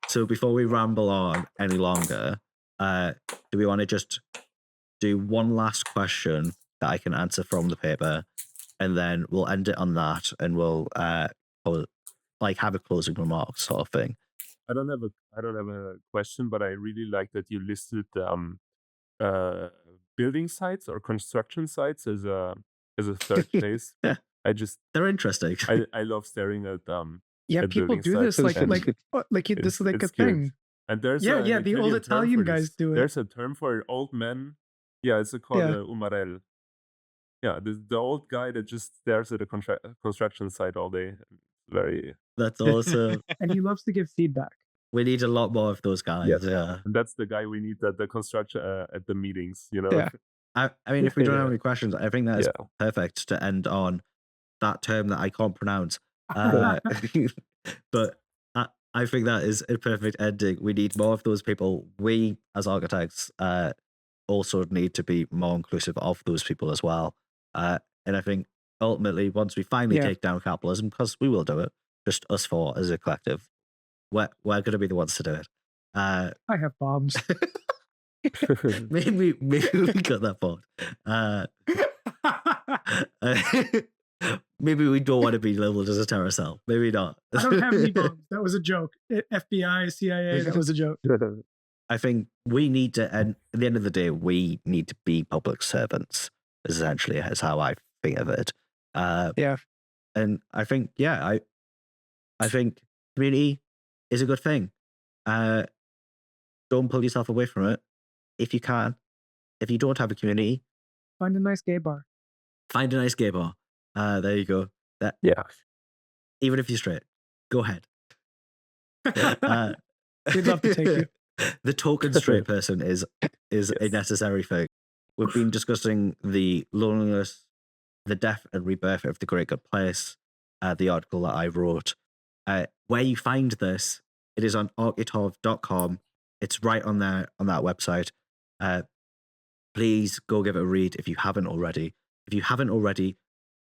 So before we ramble on any longer, do we want to just do one last question that I can answer from the paper, and then we'll end it on that, and we'll have a closing remark sort of thing. I don't have a question, but I really like that you listed building sites or construction sites as a third place. Yeah. They're interesting. I love staring at Yeah, at people building do this sites, and this is like a it's cute. thing. And there's Yeah, a the old Italian term Italian for guys this. do it. There's a term for old men. Yeah, it's called Yeah. umarell. Yeah, the old guy that just stares at a construction site all day. Very. That's awesome. And he loves to give feedback. We need a lot more of those guys. Yes. Yeah. And that's the guy we need at the construction at the meetings. You know. Yeah. I mean, if we don't have Yeah. any questions, I think that is Yeah. perfect to end on that term that I can't pronounce. But I think that is a perfect ending. We need more of those people. We, as architects, also need to be more inclusive of those people as well. And I think ultimately, once we finally Yeah. take down capitalism, because we will do it, just us four as a collective, we're going to be the ones to do it. I have bombs. Maybe we got that part. Maybe we don't want to be labeled as a terror cell. Maybe not. I don't have any bombs. That was a joke. FBI, CIA, that was a joke. I think we need to, and at the end of the day, we need to be public servants, essentially, is how I think of it. Yeah. And I think, I think community is a good thing. Don't pull yourself away from it if you can. If you don't have a community, Find a nice gay bar. find a nice gay bar. There you go. Yeah. Even if you're straight, go ahead. We'd love to take you. The token straight person is a necessary thing. We've been discussing the loneliness, the death and rebirth of the great good place, the article that I wrote. Where you find this, it is on architov.com. It's right on there on that website. Please go give it a read if you haven't already. If you haven't already,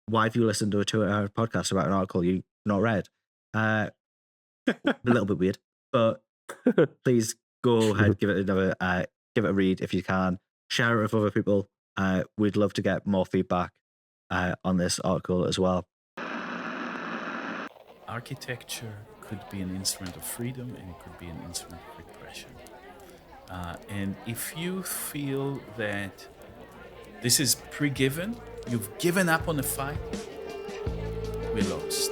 why have you listened to a 2-hour podcast about an article you've not read? A little bit weird, but please go ahead, give it a read if you can. Share it with other people. We'd love to get more feedback on this article as well. Architecture could be an instrument of freedom and it could be an instrument of repression. And if you feel that this is pre-given, you've given up on the fight, we're lost.